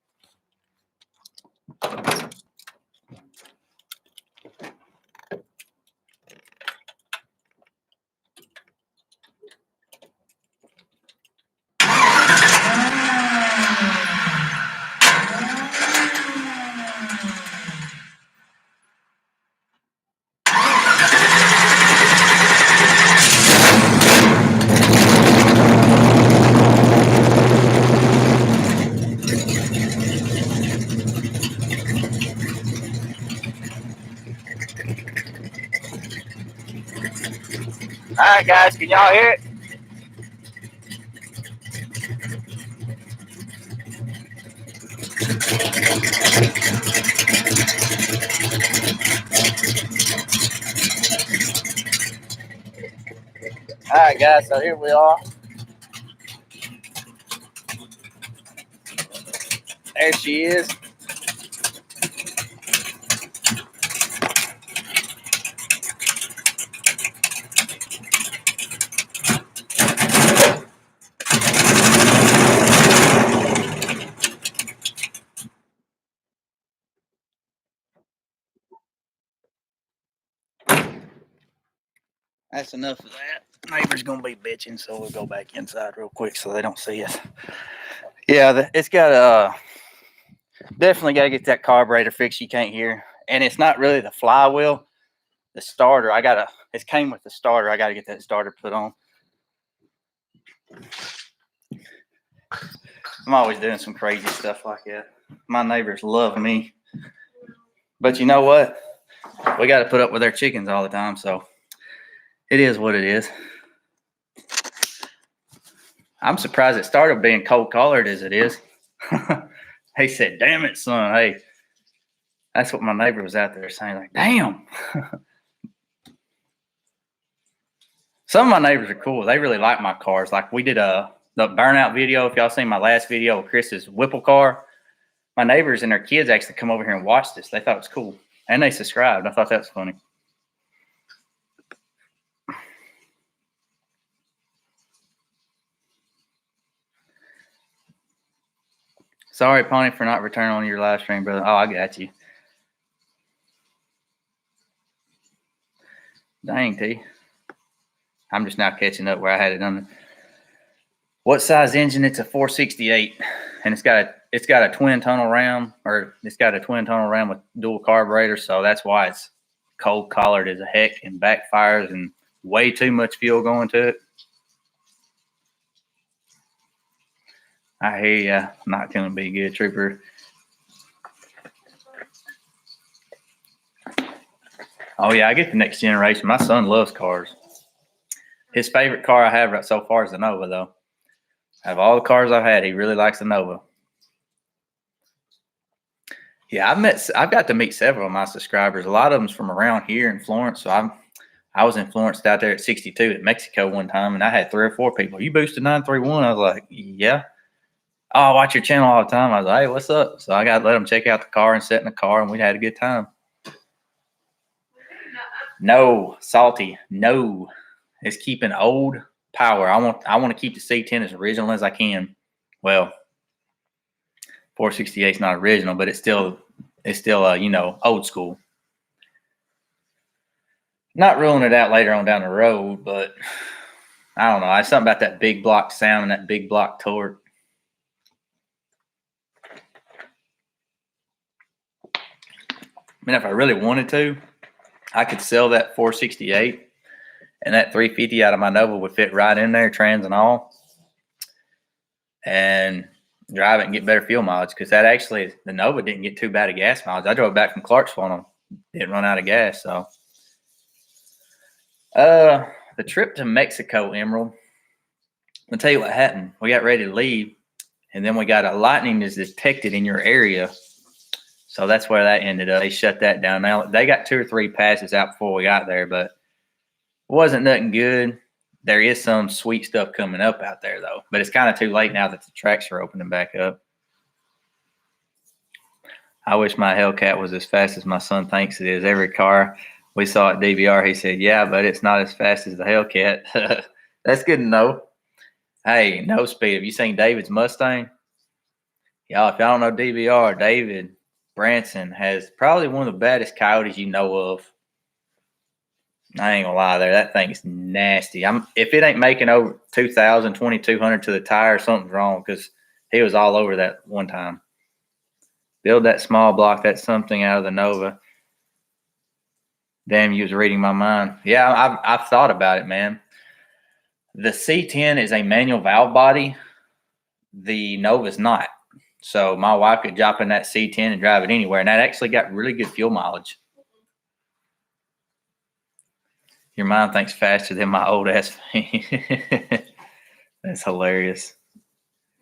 All right, guys, can y'all hear it? All right, guys, so here we are. There she is. That's enough of that. Neighbor's gonna be bitching, so we'll go back inside real quick so they don't see us. Yeah, it's got definitely got to get that carburetor fixed. You can't hear, and it's not really the flywheel, the starter. It came with the starter. I gotta get that starter put on. I'm always doing some crazy stuff like that. My neighbors love me, but you know what? We got to put up with their chickens all the time, so it is what it is. I'm surprised it started being cold collared as it is. He said, "Damn it, son." Hey, that's what my neighbor was out there saying, like, "Damn." Some of my neighbors are cool. They really like my cars. Like we did the burnout video. If y'all seen my last video of Chris's Whipple car, my neighbors and their kids actually come over here and watch this. They thought it was cool. And they subscribed. I thought that was funny. Sorry, Pony, for not returning on your live stream, brother. Oh, I got you. Dang, T. I'm just now catching up where I had it on. What size engine? It's a 468, and it's got a twin tunnel ram, or it's got a twin tunnel ram with dual carburetors. So that's why it's cold collared as a heck and backfires and way too much fuel going to it. I hear ya. Not gonna be good, Trooper. Oh yeah, I get the next generation. My son loves cars. His favorite car I have right so far is the Nova, though. Out of all the cars I've had, he really likes the Nova. Yeah, I've got to meet several of my subscribers. A lot of them's from around here in Florence. So I was influenced out there at 62 at Mexico one time, and I had 3 or 4 people. You boosted 931. I was like, yeah. Oh, I watch your channel all the time. I was like, hey, what's up? So I got to let them check out the car and sit in the car, and we had a good time. No, Salty. No, it's keeping old power. I want to keep the C10 as original as I can. Well, 468 is not original, but it's still old school. Not ruling it out later on down the road, but I don't know. It's something about that big block sound and that big block torque. I mean, if I really wanted to, I could sell that 468 and that 350 out of my Nova would fit right in there, trans and all, and drive it and get better fuel mileage. Because the Nova didn't get too bad of gas mileage. I drove back from Clarksville and didn't run out of gas. So, the trip to Mexico, Emerald, I'll tell you what happened. We got ready to leave, and then we got a lightning is detected in your area. So that's where that ended up. They shut that down. Now they got 2 or 3 passes out before we got there, but it wasn't nothing good. There is some sweet stuff coming up out there, though. But it's kind of too late now that the tracks are opening back up. I wish my Hellcat was as fast as my son thinks it is. Every car we saw at DVR, he said, yeah, but it's not as fast as the Hellcat. That's good to know. Hey, no speed. Have you seen David's Mustang? Y'all, if y'all don't know DVR, David Branson has probably one of the baddest coyotes you know of. I ain't gonna lie there. That thing is nasty. If it ain't making over 2,000, 2,200 to the tire, something's wrong, because he was all over that one time. Build that small block. That's something out of the Nova. Damn, you was reading my mind. Yeah, I've thought about it, man. The C10 is a manual valve body. The Nova's not. So my wife could drop in that C10 and drive it anywhere. And that actually got really good fuel mileage. Your mind thinks faster than my old ass. That's hilarious.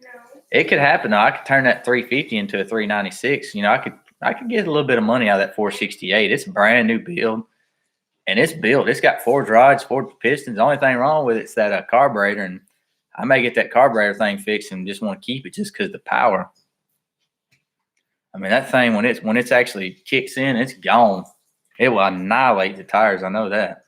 No. It could happen though. I could turn that 350 into a 396. I could get a little bit of money out of that 468. It's a brand new build. And it's built. It's got 4 rods, 4 pistons. The only thing wrong with it's that carburetor. And I may get that carburetor thing fixed and just want to keep it just because of the power. I mean, that thing, when it's actually kicks in, it's gone. It will annihilate the tires. I know that.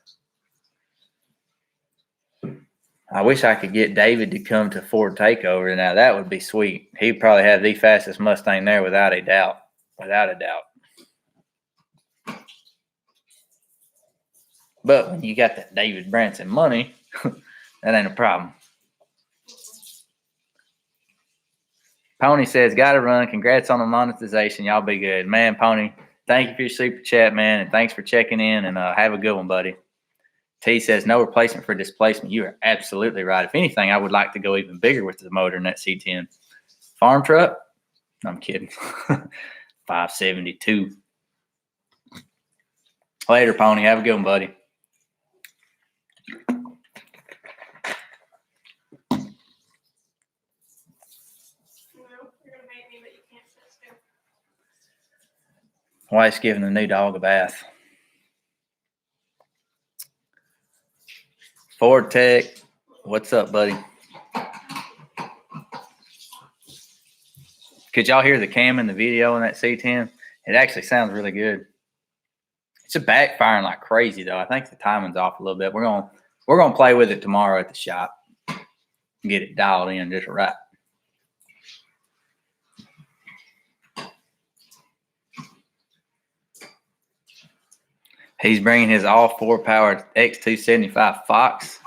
I wish I could get David to come to Ford Takeover. Now, that would be sweet. He'd probably have the fastest Mustang there without a doubt. Without a doubt. But when you got that David Branson money, that ain't a problem. Pony says, got to run. Congrats on the monetization. Y'all be good. Man, Pony, thank you for your super chat, man, and thanks for checking in, and have a good one, buddy. T says, no replacement for displacement. You are absolutely right. If anything, I would like to go even bigger with the motor in that C10. Farm truck? I'm kidding. 572. Later, Pony. Have a good one, buddy. Wife's giving the new dog a bath. Ford Tech, what's up, buddy? Could y'all hear the cam in the video in that C10? It actually sounds really good. It's a backfiring like crazy though. I think the timing's off a little bit. We're gonna play with it tomorrow at the shop. Get it dialed in just right. He's bringing his all 4-powered X275 Fox.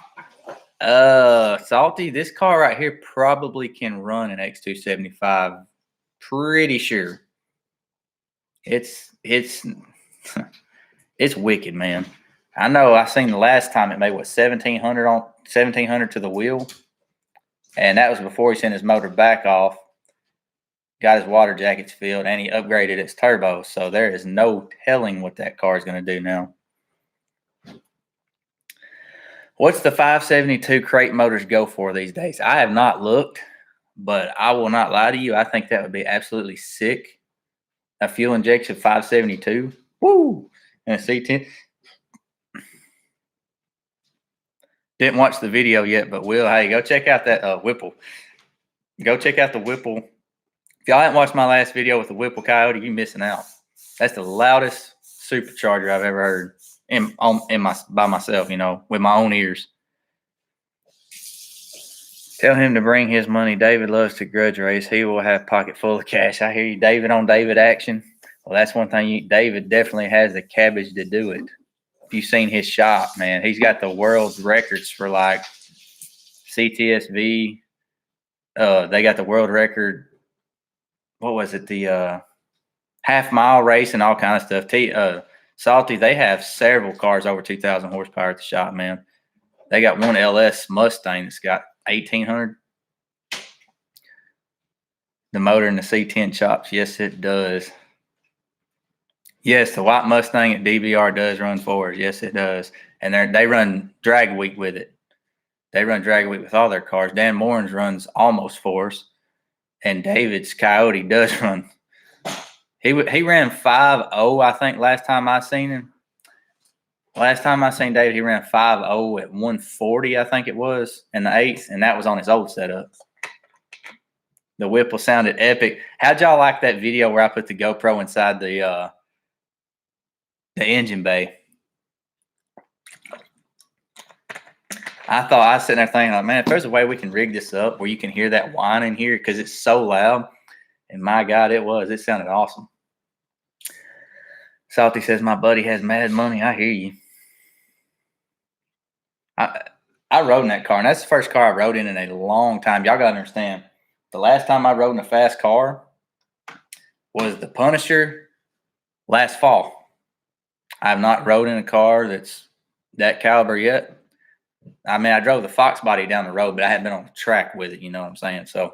Salty, this car right here probably can run an X275. Pretty sure. It's wicked, man. I know I seen the last time it made 1,700 to the wheel. And that was before he sent his motor back off. Got his water jackets filled, and he upgraded its turbo. So there is no telling what that car is going to do now. What's the 572 crate motors go for these days? I have not looked, But I will not lie to you. I think that would be absolutely sick. A fuel injection 572. Woo! And a C10. Didn't watch the video yet, but will. Hey, go check out that Whipple. Go check out the Whipple. If y'all haven't watched my last video with the Whipple Coyote, you're missing out. That's the loudest supercharger I've ever heard by myself, with my own ears. Tell him to bring his money. David loves to grudge race. He will have pocket full of cash. I hear you, David, on David action. Well, that's one thing. David definitely has the cabbage to do it. If you've seen his shop, man, he's got the world's records for like CTSV. They got the world record. What was it? The half-mile race and all kind of stuff. Salty, they have several cars over 2,000 horsepower at the shop, man. They got one LS Mustang that's got 1,800. The motor in the C10 chops. Yes, it does. Yes, the white Mustang at DBR does run forward. Yes, it does. And they run drag week with it. They run drag week with all their cars. Dan Morin's runs almost fours. And David's Coyote does run. He ran 5.0, I think, last time I seen him. Last time I seen David, he ran 5.0 at 140, I think it was, in the 8th, and that was on his old setup. The Whipple sounded epic. How'd y'all like that video where I put the GoPro inside the engine bay? I was sitting there thinking, like, man, if there's a way we can rig this up where you can hear that whine in here because it's so loud, and my God, it sounded awesome. Salty says, my buddy has mad money. I hear you. I rode in that car, and that's the first car I rode in a long time. Y'all got to understand, the last time I rode in a fast car was the Punisher last fall. I have not rode in a car that's that caliber yet. I mean, I drove the Fox body down the road, but I hadn't been on the track with it, you know what I'm saying? So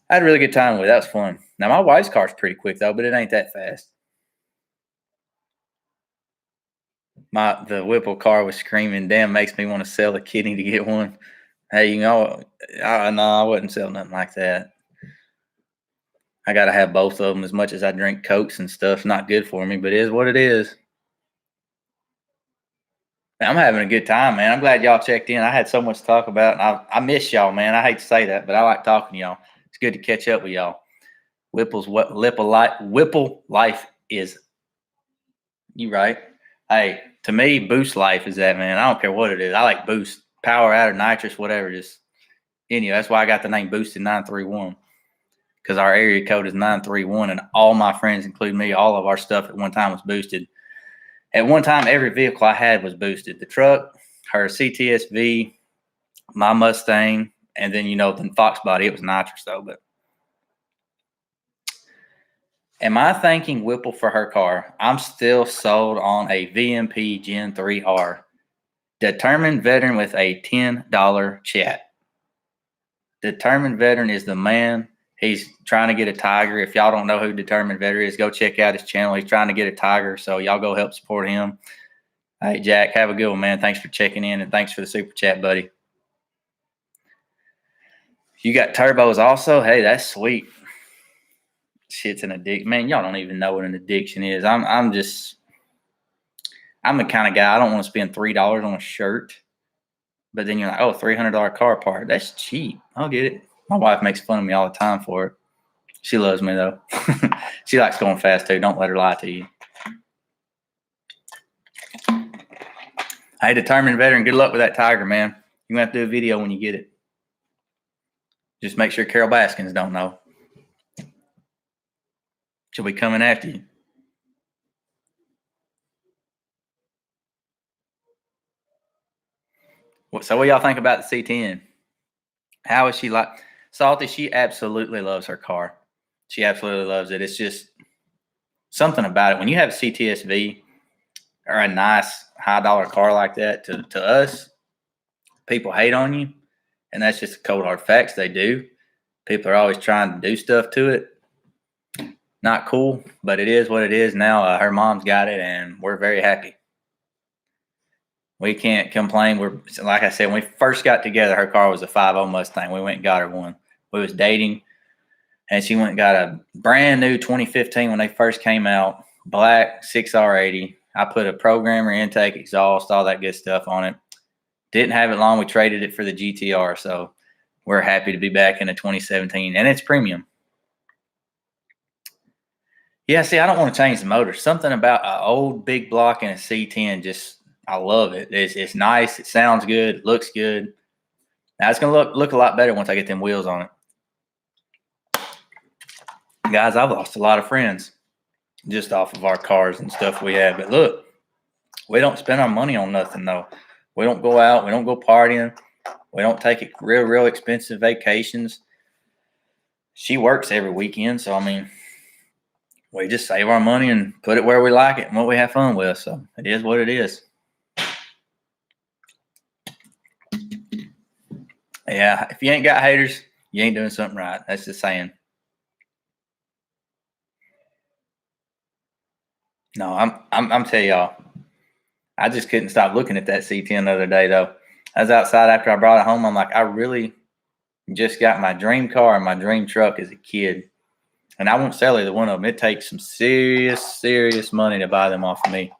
I had a really good time with it. That was fun. Now, my wife's car's pretty quick, though, but it ain't that fast. The Whipple car was screaming, damn, makes me want to sell a kidney to get one. Hey, no, I wouldn't sell nothing like that. I got to have both of them. As much as I drink Cokes and stuff, not good for me, but it is what it is. I'm having a good time, man. I'm glad y'all checked in. I had so much to talk about. I miss y'all, man. I hate to say that, but I like talking to y'all. It's good to catch up with y'all. Whipple life is. You right. Hey, to me, Boost life is that, man. I don't care what it is. I like Boost, power out or nitrous, whatever. Just that's why I got the name Boosted 931, because our area code is 931, and all my friends, including me, all of our stuff at one time was boosted. At one time, every vehicle I had was boosted. The truck, her CTSV, my Mustang, and then the Fox body. It was nitrous though, but. Am I thanking Whipple for her car? I'm still sold on a VMP Gen 3R. Determined Veteran with a $10 chat. Determined Veteran is the man. He's trying to get a Tiger. If y'all don't know who Determined Veteran is, go check out his channel. He's trying to get a Tiger, so y'all go help support him. Hey, Jack, have a good one, man. Thanks for checking in, and thanks for the super chat, buddy. You got turbos also? Hey, that's sweet. Shit's an addiction. Man, y'all don't even know what an addiction is. I'm the kind of guy, I don't want to spend $3 on a shirt. But then you're like, oh, $300 car part. That's cheap. I'll get it. My wife makes fun of me all the time for it. She loves me, though. She likes going fast, too. Don't let her lie to you. Hey, Determined Veteran, good luck with that Tiger, man. You're going to have to do a video when you get it. Just make sure Carol Baskins don't know. She'll be coming after you. So what y'all think about the C10? How is she like? Salty, she absolutely loves her car. She absolutely loves it. It's just something about it. When you have a CTSV or a nice high-dollar car like that, to us, people hate on you, and that's just cold hard facts. They do. People are always trying to do stuff to it. Not cool, but it is what it is now. Her mom's got it, and we're very happy. We can't complain. Like I said, when we first got together, her car was a 5.0 Mustang. We went and got her one. We was dating, and she went and got a brand new 2015 when they first came out, black 6R80. I put a programmer, intake, exhaust, all that good stuff on it. Didn't have it long. We traded it for the GTR, so we're happy to be back in a 2017, and it's premium. Yeah, see, I don't want to change the motor. Something about an old big block and a C10, just I love it. It's nice. It sounds good. It looks good. Now it's gonna look a lot better once I get them wheels on it. Guys, I've lost a lot of friends just off of our cars and stuff we have. But look, we don't spend our money on nothing though. We don't go out. We don't go partying. We don't take real expensive vacations. She works every weekend, so I mean, we just save our money and put it where we like it and what we have fun with. So it is what it is. Yeah, if you ain't got haters, you ain't doing something right. That's the saying. No, I'm telling y'all, I just couldn't stop looking at that C10 the other day though. I was outside after I brought it home. I'm like, I really just got my dream car and my dream truck as a kid. And I won't sell either one of them. It takes some serious money to buy them off of me.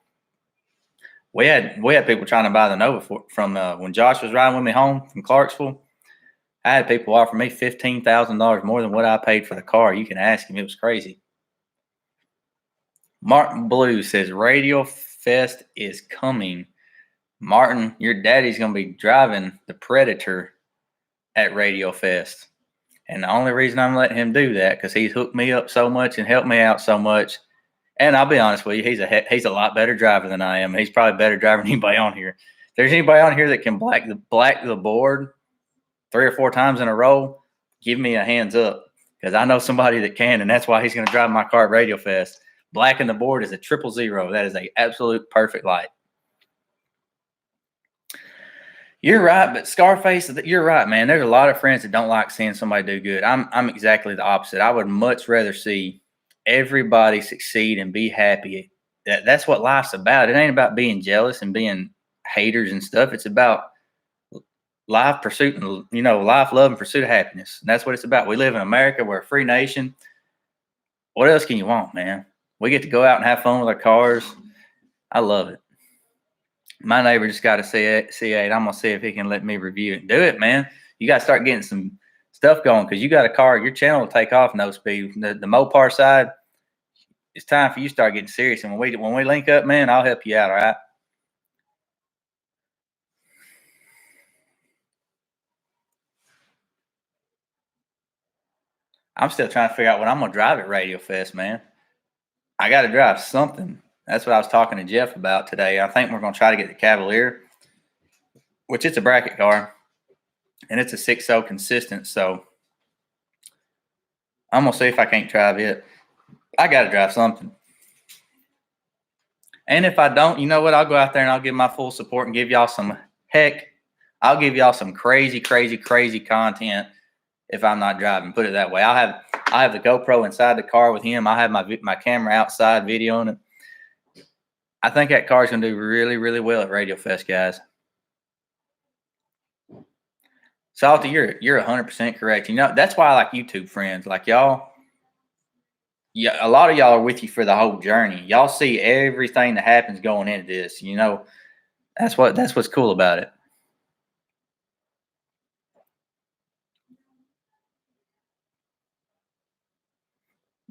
We had people trying to buy the Nova from when Josh was riding with me home from Clarksville. I had people offer me $15,000 more than what I paid for the car. You can ask him. It was crazy. Martin Blue says Radio Fest is coming. Martin, your daddy's going to be driving the Predator at Radio Fest. And the only reason I'm letting him do that because he's hooked me up so much and helped me out so much. And I'll be honest with you, he's a lot better driver than I am. He's probably a better driver than anybody on here. If there's anybody on here that can black the board 3 or 4 times in a row, give me a hands up because I know somebody that can, and that's why he's going to drive my car at Radio Fest. Blacking the board is a 000. That is a absolute perfect light. You're right, but Scarface, you're right, man. There's a lot of friends that don't like seeing somebody do good. I'm exactly the opposite. I would much rather see everybody succeed and be happy. That's what life's about. It ain't about being jealous and being haters and stuff. It's about life pursuit, life, love, and pursuit of happiness. And that's what it's about. We live in America. We're a free nation. What else can you want, man? We get to go out and have fun with our cars. I love it. My neighbor just got a C8. I'm going to see if he can let me review it. Do it, man. You got to start getting some stuff going because you got a car. Your channel will take off no speed. The Mopar side, it's time for you to start getting serious. And when we link up, man, I'll help you out, all right? I'm still trying to figure out what I'm going to drive at Radio Fest, man. I got to drive something. That's what I was talking to Jeff about today. I think we're going to try to get the Cavalier, which it's a bracket car, and it's a 6.0 consistent. So I'm going to see if I can't drive it. I got to drive something. And if I don't, you know what? I'll go out there and I'll give my full support and give y'all some I'll give y'all some crazy content if I'm not driving. Put it that way. I have the GoPro inside the car with him. I have my camera outside videoing it. I think that car's going to do really well at Radio Fest, guys. Salty, you're 100% correct. You know, that's why I like YouTube friends. Like y'all, yeah, a lot of y'all are with you for the whole journey. Y'all see everything that happens going into this. You know, that's what's cool about it.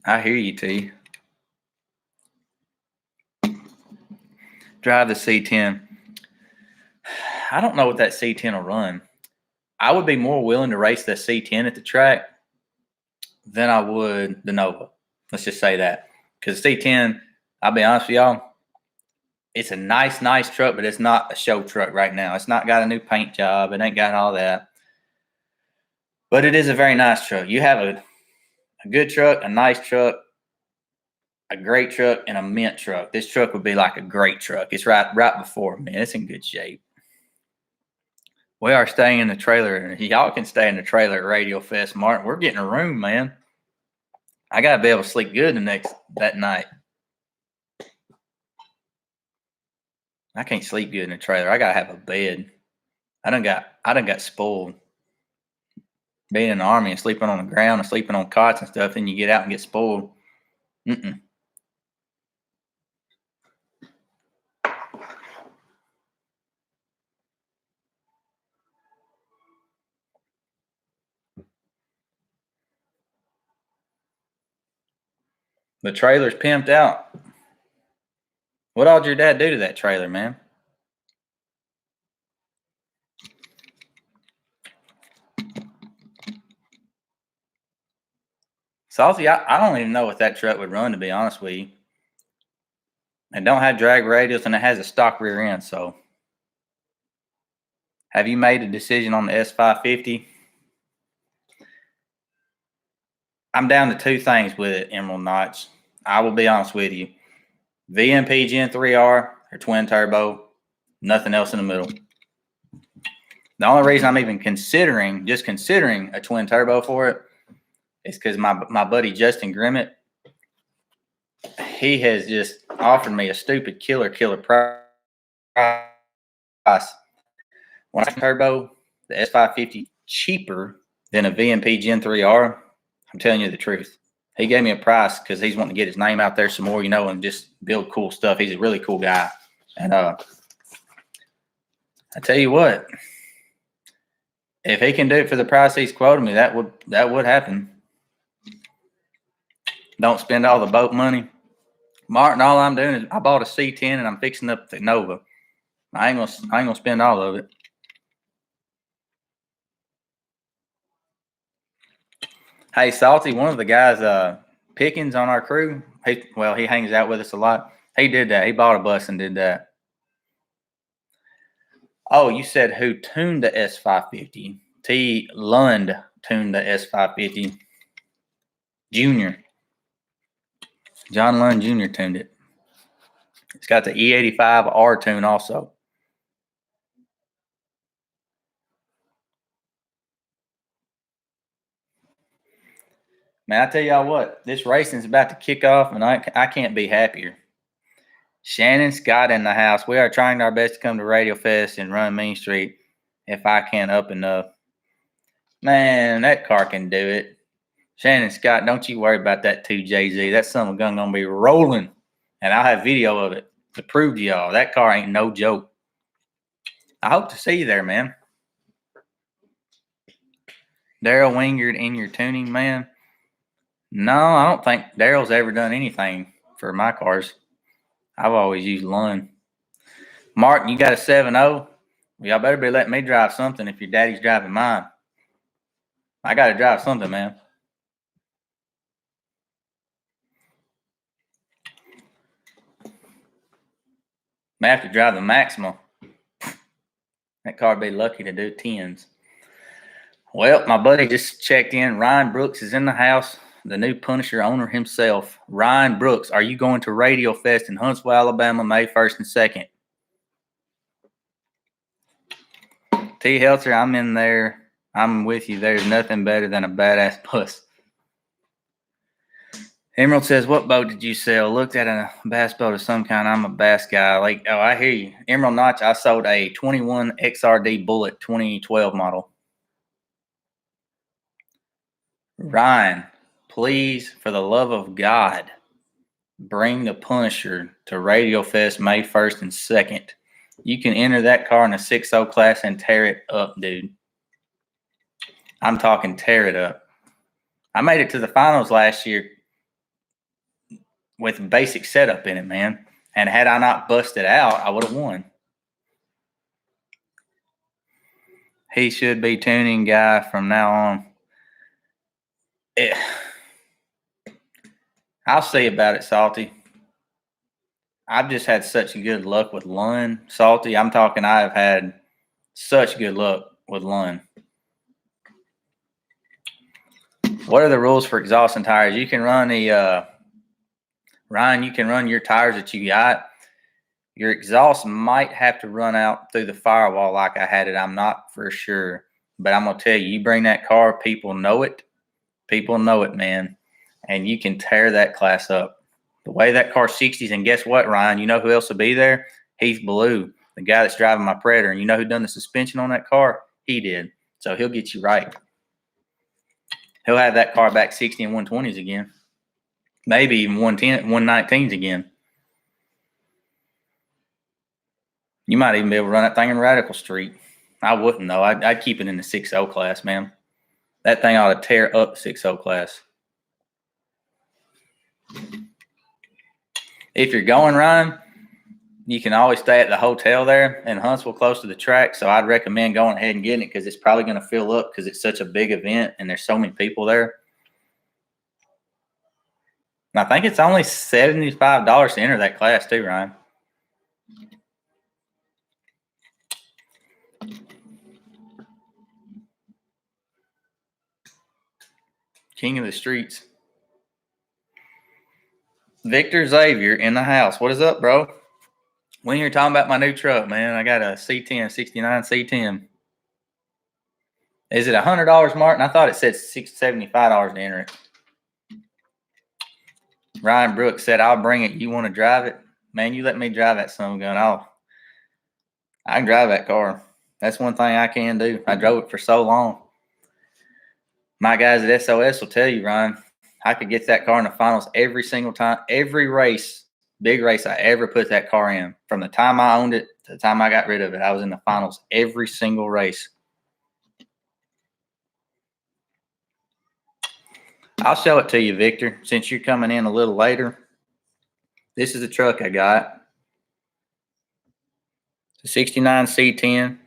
I hear you, T. Drive the C10. I don't know what that C10 will run. I would be more willing to race the C10 at the track than I would the Nova. Let's just say that. Because C10, I'll be honest with y'all, it's a nice truck, but it's not a show truck right now. It's not got a new paint job. It ain't got all that. But it is a very nice truck. You have a good truck, a nice truck, a great truck, and a mint truck. This truck would be like a great truck. It's right before, man. It's in good shape. We are staying in the trailer. Y'all can stay in the trailer at Radio Fest, Martin. We're getting a room, man. I gotta be able to sleep good that night. I can't sleep good in the trailer. I gotta have a bed. I done got spoiled. being in the Army and sleeping on the ground and sleeping on cots and stuff, then you get out and get spoiled. Mm-mm. The trailer's pimped out. What all did your dad do to that trailer, man? Salty, I don't even know what that truck would run, to be honest with you. It don't have drag radials and it has a stock rear end, so. Have you made a decision on the S550? I'm down to two things with it, Emerald Notch. I will be honest with you. VMP Gen 3R or twin turbo, nothing else in the middle. The only reason I'm even considering a twin turbo for it is because my buddy Justin Grimmett, he has just offered me a stupid killer price. When I turbo, the S550 cheaper than a VMP Gen 3R, I'm telling you the truth. He gave me a price because he's wanting to get his name out there some more, and just build cool stuff. He's a really cool guy. And I tell you what, if he can do it for the price he's quoted me, that would happen. Don't spend all the boat money. Martin, all I'm doing is I bought a C10 and I'm fixing up the Nova. I ain't gonna spend all of it. Hey, Salty, one of the guys, Pickens on our crew, he hangs out with us a lot. He did that. He bought a bus and did that. Oh, you said who tuned the S550? T. Lund tuned the S550. Junior. John Lund Jr. tuned it. It's got the E85R tune also. Man, I tell y'all what, this racing's about to kick off, and I can't be happier. Shannon Scott in the house. We are trying our best to come to Radio Fest and run Main Street if I can up enough. Man, that car can do it. Shannon Scott, don't you worry about that 2JZ. That son of a gun gonna be rolling, and I'll have video of it to prove to y'all that car ain't no joke. I hope to see you there, man. Daryl Wingard in your tuning, man. No, I don't think Daryl's ever done anything for my cars. I've always used Lund. Martin, you got a 7.0? Well, y'all better be letting me drive something if your daddy's driving mine. I got to drive something, man. May have to drive the Maxima. That car would be lucky to do 10s. Well, my buddy just checked in. Ryan Brooks is in the house, the new Punisher owner himself. Ryan Brooks, are you going to Radio Fest in Huntsville, Alabama, May 1st and 2nd? T. Helter, I'm in there. I'm with you. There's nothing better than a badass bus. Emerald says, what boat did you sell? Looked at a bass boat of some kind. I'm a bass guy. Oh, I hear you. Emerald Notch, I sold a 21 XRD Bullet 2012 model. Ryan, please, for the love of God, bring the Punisher to Radio Fest May 1st and 2nd. You can enter that car in a 6.0 class and tear it up, dude. I'm talking tear it up. I made it to the finals last year with basic setup in it, man. And had I not busted out, I would have won. He should be tuning guy from now on. I'll see about it, Salty. I've just had such good luck with Lund. Salty, I'm talking I've had such good luck with Lund. What are the rules for exhaust and tires? You can run Ryan, you can run your tires that you got. Your exhaust might have to run out through the firewall like I had it. I'm not for sure. But I'm going to tell you, you bring that car, people know it. People know it, man. And you can tear that class up. The way that car 60s, and guess what, Ryan? You know who else will be there? Heath Blue, the guy that's driving my Predator. And you know who done the suspension on that car? He did. So he'll get you right. He'll have that car back 60 and 120s again. Maybe even 110, 119s again. You might even be able to run that thing in Radical Street. I wouldn't, though. I'd keep it in the 6.0 class, man. That thing ought to tear up 6.0 class. If you're going, Ryan, you can always stay at the hotel there in Huntsville close to the track. So I'd recommend going ahead and getting it because it's probably going to fill up because it's such a big event and there's so many people there. And I think it's only $75 to enter that class too, Ryan. King of the streets. Victor Xavier in the house. What is up, bro? When you're talking about my new truck, man, I got a C10, 69 C10. Is it $100, Martin? I thought it said $75 to enter it. Ryan Brooks said, I'll bring it. You want to drive it? Man, you let me drive that son of a gun. I can drive that car. That's one thing I can do. I drove it for so long. My guys at SOS will tell you, Ryan, I could get that car in the finals every single time. Every race, big race I ever put that car in. From the time I owned it to the time I got rid of it, I was in the finals every single race. I'll show it to you, Victor, since you're coming in a little later. This is the truck I got. It's a 69 C10.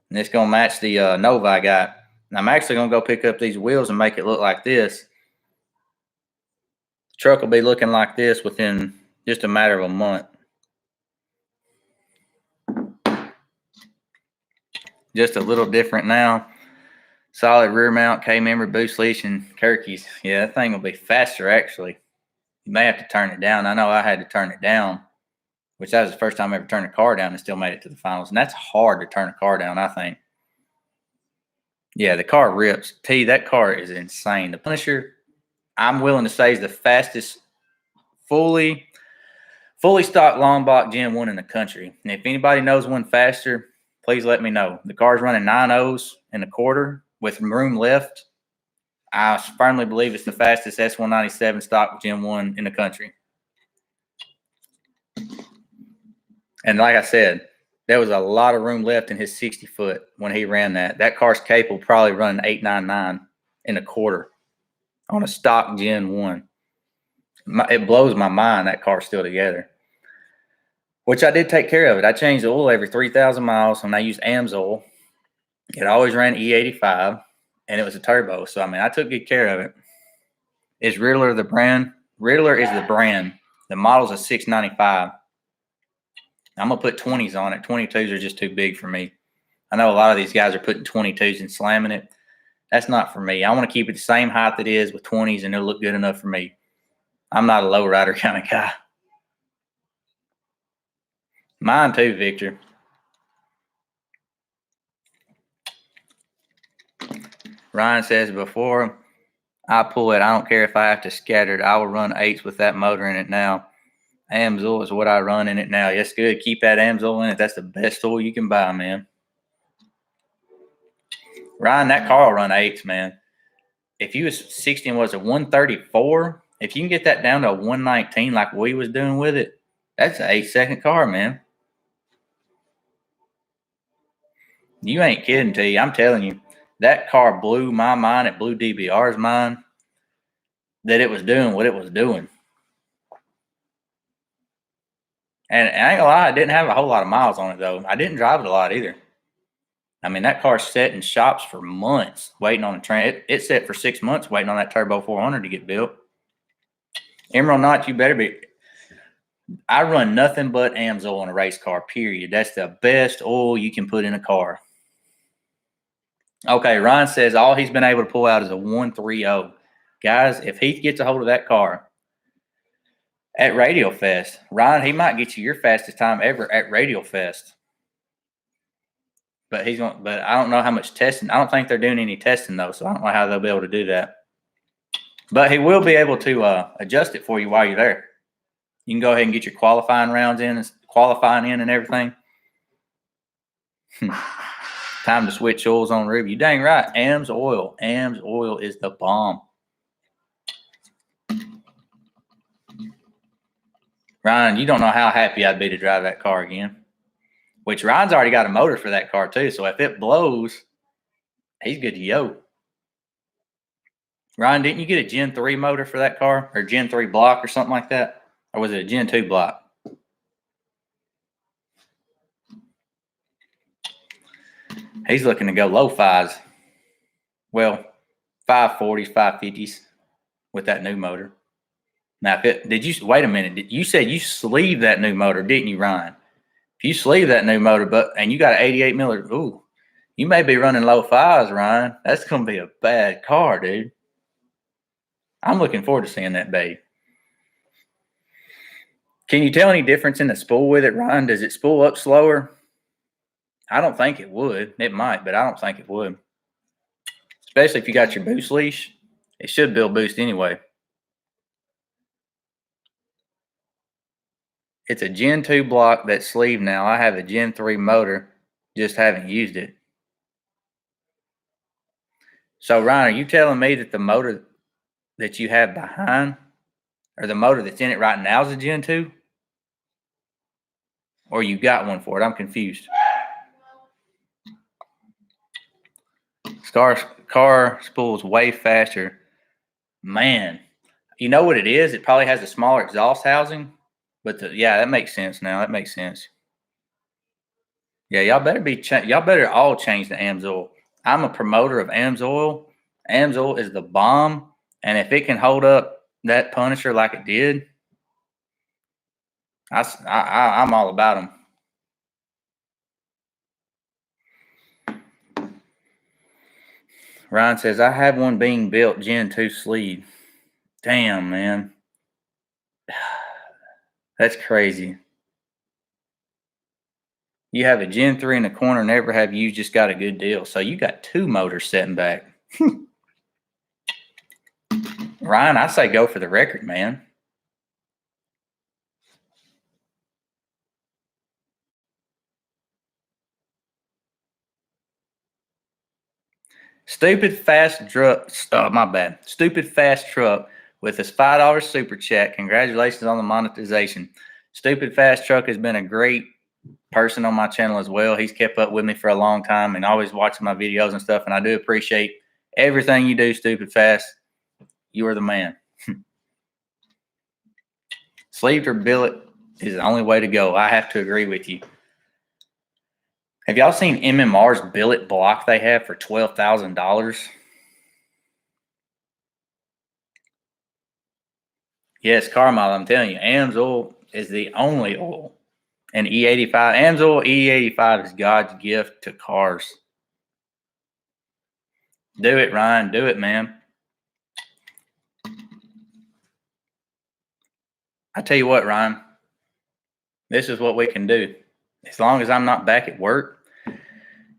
And it's going to match the Nova I got. And I'm actually going to go pick up these wheels and make it look like this. The truck will be looking like this within just a matter of a month. Just a little different now. Solid rear mount, K-member, boost leash, and Kirkies. Yeah, that thing will be faster, actually. You may have to turn it down. I know I had to turn it down, which that was the first time I ever turned a car down and still made it to the finals. And that's hard to turn a car down, I think. Yeah, the car rips. T, that car is insane. The Punisher, I'm willing to say, is the fastest fully stock long block Gen 1 in the country. And if anybody knows one faster, please let me know. The car's running 9.0s in a quarter with room left. I firmly believe it's the fastest S197 stock Gen 1 in the country. And like I said, there was a lot of room left in his 60-foot when he ran that. That car's capable of probably running 899 in a quarter on a stock Gen 1. It blows my mind that car's still together. Which I did take care of it. I changed the oil every 3,000 miles, and I used AMS oil. It always ran E85, and it was a turbo. So, I mean, I took good care of it. Is Riddler the brand? Riddler is the brand. The model's a 695. I'm going to put 20s on it. 22s are just too big for me. I know a lot of these guys are putting 22s and slamming it. That's not for me. I want to keep it the same height it is with 20s, and it'll look good enough for me. I'm not a low rider kind of guy. Mine too, Victor. Ryan says, before I pull it, I don't care if I have to scatter it. I will run 8s with that motor in it now. AMSOIL is what I run in it now. Yes, good. Keep that AMSOIL in it. That's the best oil you can buy, man. Ryan, that car will run 8s, man. If you was 60 and was a 134, if you can get that down to a 119 like we was doing with it, that's an 8-second car, man. You ain't kidding, T. I'm telling you, that car blew my mind. It blew DBR's mind that it was doing what it was doing. And I ain't gonna lie, I didn't have a whole lot of miles on it, though. I didn't drive it a lot either. I mean, that car sat in shops for months waiting on the train. It sat for 6 months waiting on that Turbo 400 to get built. Emerald Knot, you better be. I run nothing but AMSOIL in a race car, period. That's the best oil you can put in a car. Okay, Ryan says all he's been able to pull out is a 130. Guys, if Heath gets a hold of that car at Radio Fest, Ryan, he might get you your fastest time ever at Radio Fest. But I don't know how much testing. I don't think they're doing any testing though, so I don't know how they'll be able to do that. But he will be able to adjust it for you while you're there. You can go ahead and get your qualifying rounds in and everything. Time to switch oils on Ruby. You dang right. AM's oil. AM's oil is the bomb. Ryan, you don't know how happy I'd be to drive that car again. Which Ryan's already got a motor for that car too. So if it blows, he's good to go. Ryan, didn't you get a Gen 3 motor for that car? Or Gen 3 block or something like that? Or was it a Gen 2 block? He's looking to go low fives. Well, 540s, 550s with that new motor. Now, wait a minute? You said you sleeved that new motor, didn't you, Ryan? If you sleeve that new motor, and you got an 88 miller, ooh, you may be running low fives, Ryan. That's going to be a bad car, dude. I'm looking forward to seeing that babe. Can you tell any difference in the spool with it, Ryan? Does it spool up slower? I don't think it would. It might, but I don't think it would. Especially if you got your boost leash. It should build boost anyway. It's a Gen 2 block that's sleeved now. I have a Gen 3 motor, just haven't used it. So, Ryan, are you telling me that the motor that you have behind, or the motor that's in it right now, is a Gen 2? Or you got one for it? I'm confused. Car spools way faster. Man, you know what it is? It probably has a smaller exhaust housing. But yeah, that makes sense now. That makes sense. Yeah, y'all better all change to AMSOIL. I'm a promoter of AMSOIL. AMSOIL is the bomb, and if it can hold up that Punisher like it did, I'm all about them. Ryan says, I have one being built, Gen 2 sleeve. Damn, man. That's crazy. You have a Gen 3 in the corner, never have used, just got a good deal. So you got two motors setting back. Ryan, I say go for the record, man. Stupid fast truck. My bad. Stupid fast truck with his $5 super chat. Congratulations on the monetization. Stupid fast truck has been a great person on my channel as well. He's kept up with me for a long time and always watching my videos and stuff. And I do appreciate everything you do, Stupid Fast. You are the man. Sleeved or billet is the only way to go. I have to agree with you. Have y'all seen MMR's billet block they have for $12,000? Yes, Carmel, I'm telling you, AMSOIL is the only oil. And E85, AMSOIL E85 is God's gift to cars. Do it, Ryan. Do it, man. I tell you what, Ryan. This is what we can do. As long as I'm not back at work,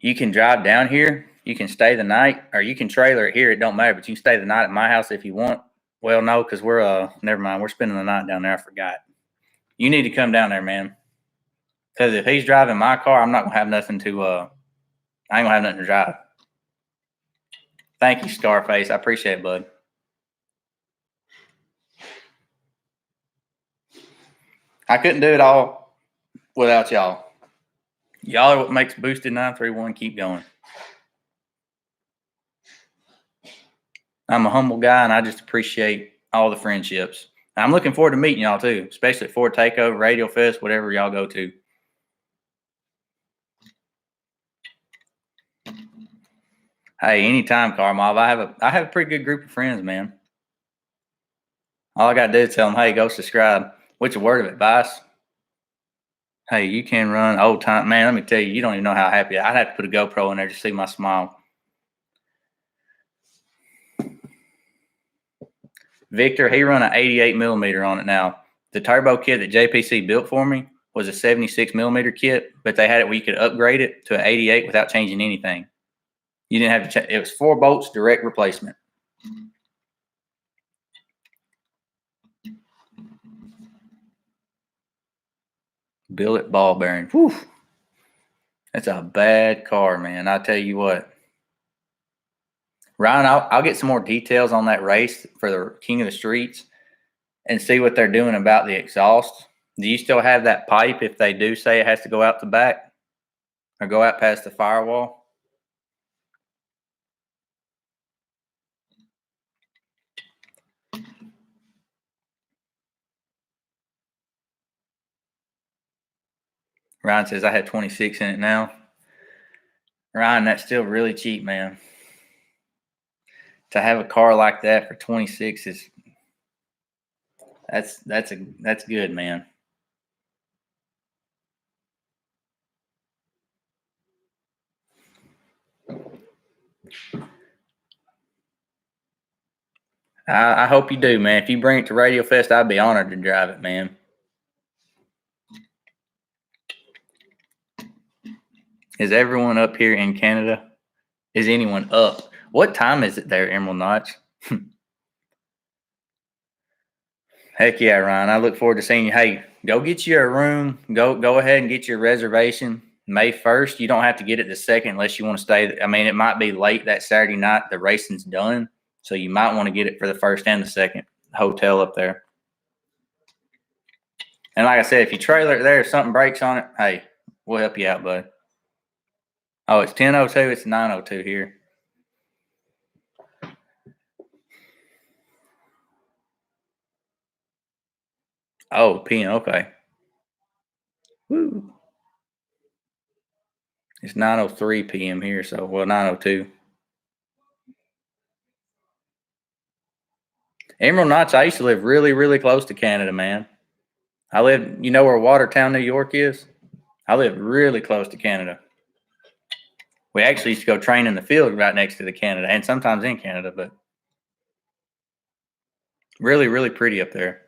you can drive down here. You can stay the night, or you can trailer it here. It don't matter, but you can stay the night at my house if you want. Well, no, because never mind. We're spending the night down there. I forgot. You need to come down there, man. Because if he's driving my car, I'm not gonna have nothing to. I ain't gonna have nothing to drive. Thank you, Scarface. I appreciate it, bud. I couldn't do it all without y'all. Y'all are what makes Boosted 931 keep going. I'm a humble guy, and I just appreciate all the friendships. I'm looking forward to meeting y'all too, especially at Ford Takeover, Radio Fest, whatever y'all go to. Hey, anytime, Carmel. I have a pretty good group of friends, man. All I gotta do is tell them, hey, go subscribe. What's a word of advice? Hey, you can run old time. Man, let me tell you, you don't even know how happy I'd have to put a GoPro in there to see my smile. Victor, he run an 88 millimeter on it now. The turbo kit that JPC built for me was a 76 millimeter kit, but they had it where you could upgrade it to an 88 without changing anything. You didn't have to change. It was 4 bolts, direct replacement. Billet ball bearing. Whew. It's a bad car, man. I tell you what. Ryan, I'll get some more details on that race for the King of the Streets and see what they're doing about the exhaust. Do you still have that pipe if they do say it has to go out the back or go out past the firewall? Ryan says I had 26 in it now. Ryan, that's still really cheap, man. To have a car like that for 26 is that's good, man. I hope you do, man. If you bring it to Radio Fest, I'd be honored to drive it, man. Is everyone up here in Canada? Is anyone up? What time is it there, Emerald Notch? Heck yeah, Ryan. I look forward to seeing you. Hey, go get you a room. Go ahead and get your reservation. May 1st. You don't have to get it the second unless you want to stay. I mean, it might be late that Saturday night. The racing's done. So you might want to get it for the first and the second hotel up there. And like I said, if you trailer it there, if something breaks on it, hey, we'll help you out, bud. Oh, it's 10:02. It's 9:02 here. Oh, PM. Okay. Woo. It's 9:03 p.m. here. So, well, 9:02. Emerald Knights, I used to live really, really close to Canada, man. I live, you know where Watertown, New York is? I live really close to Canada. We actually used to go train in the field right next to the Canada and sometimes in Canada, but really, really pretty up there.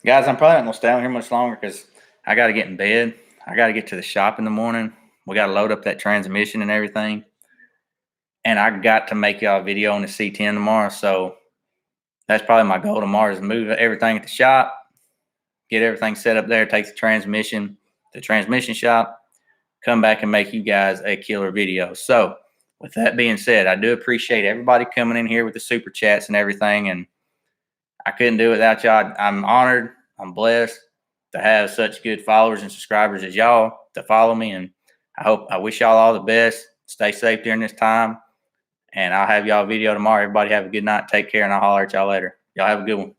Guys, I'm probably not going to stay on here much longer because I got to get in bed. I got to get to the shop in the morning. We got to load up that transmission and everything. And I got to make y'all a video on the C10 tomorrow. So that's probably my goal tomorrow is move everything at the shop, get everything set up there, take the transmission to the transmission shop, come back and make you guys a killer video. So with that being said, I do appreciate everybody coming in here with the super chats and everything. And I couldn't do it without y'all. I'm honored. I'm blessed to have such good followers and subscribers as y'all to follow me. And I wish y'all all the best. Stay safe during this time. And I'll have y'all a video tomorrow. Everybody have a good night. Take care, and I'll holler at y'all later. Y'all have a good one.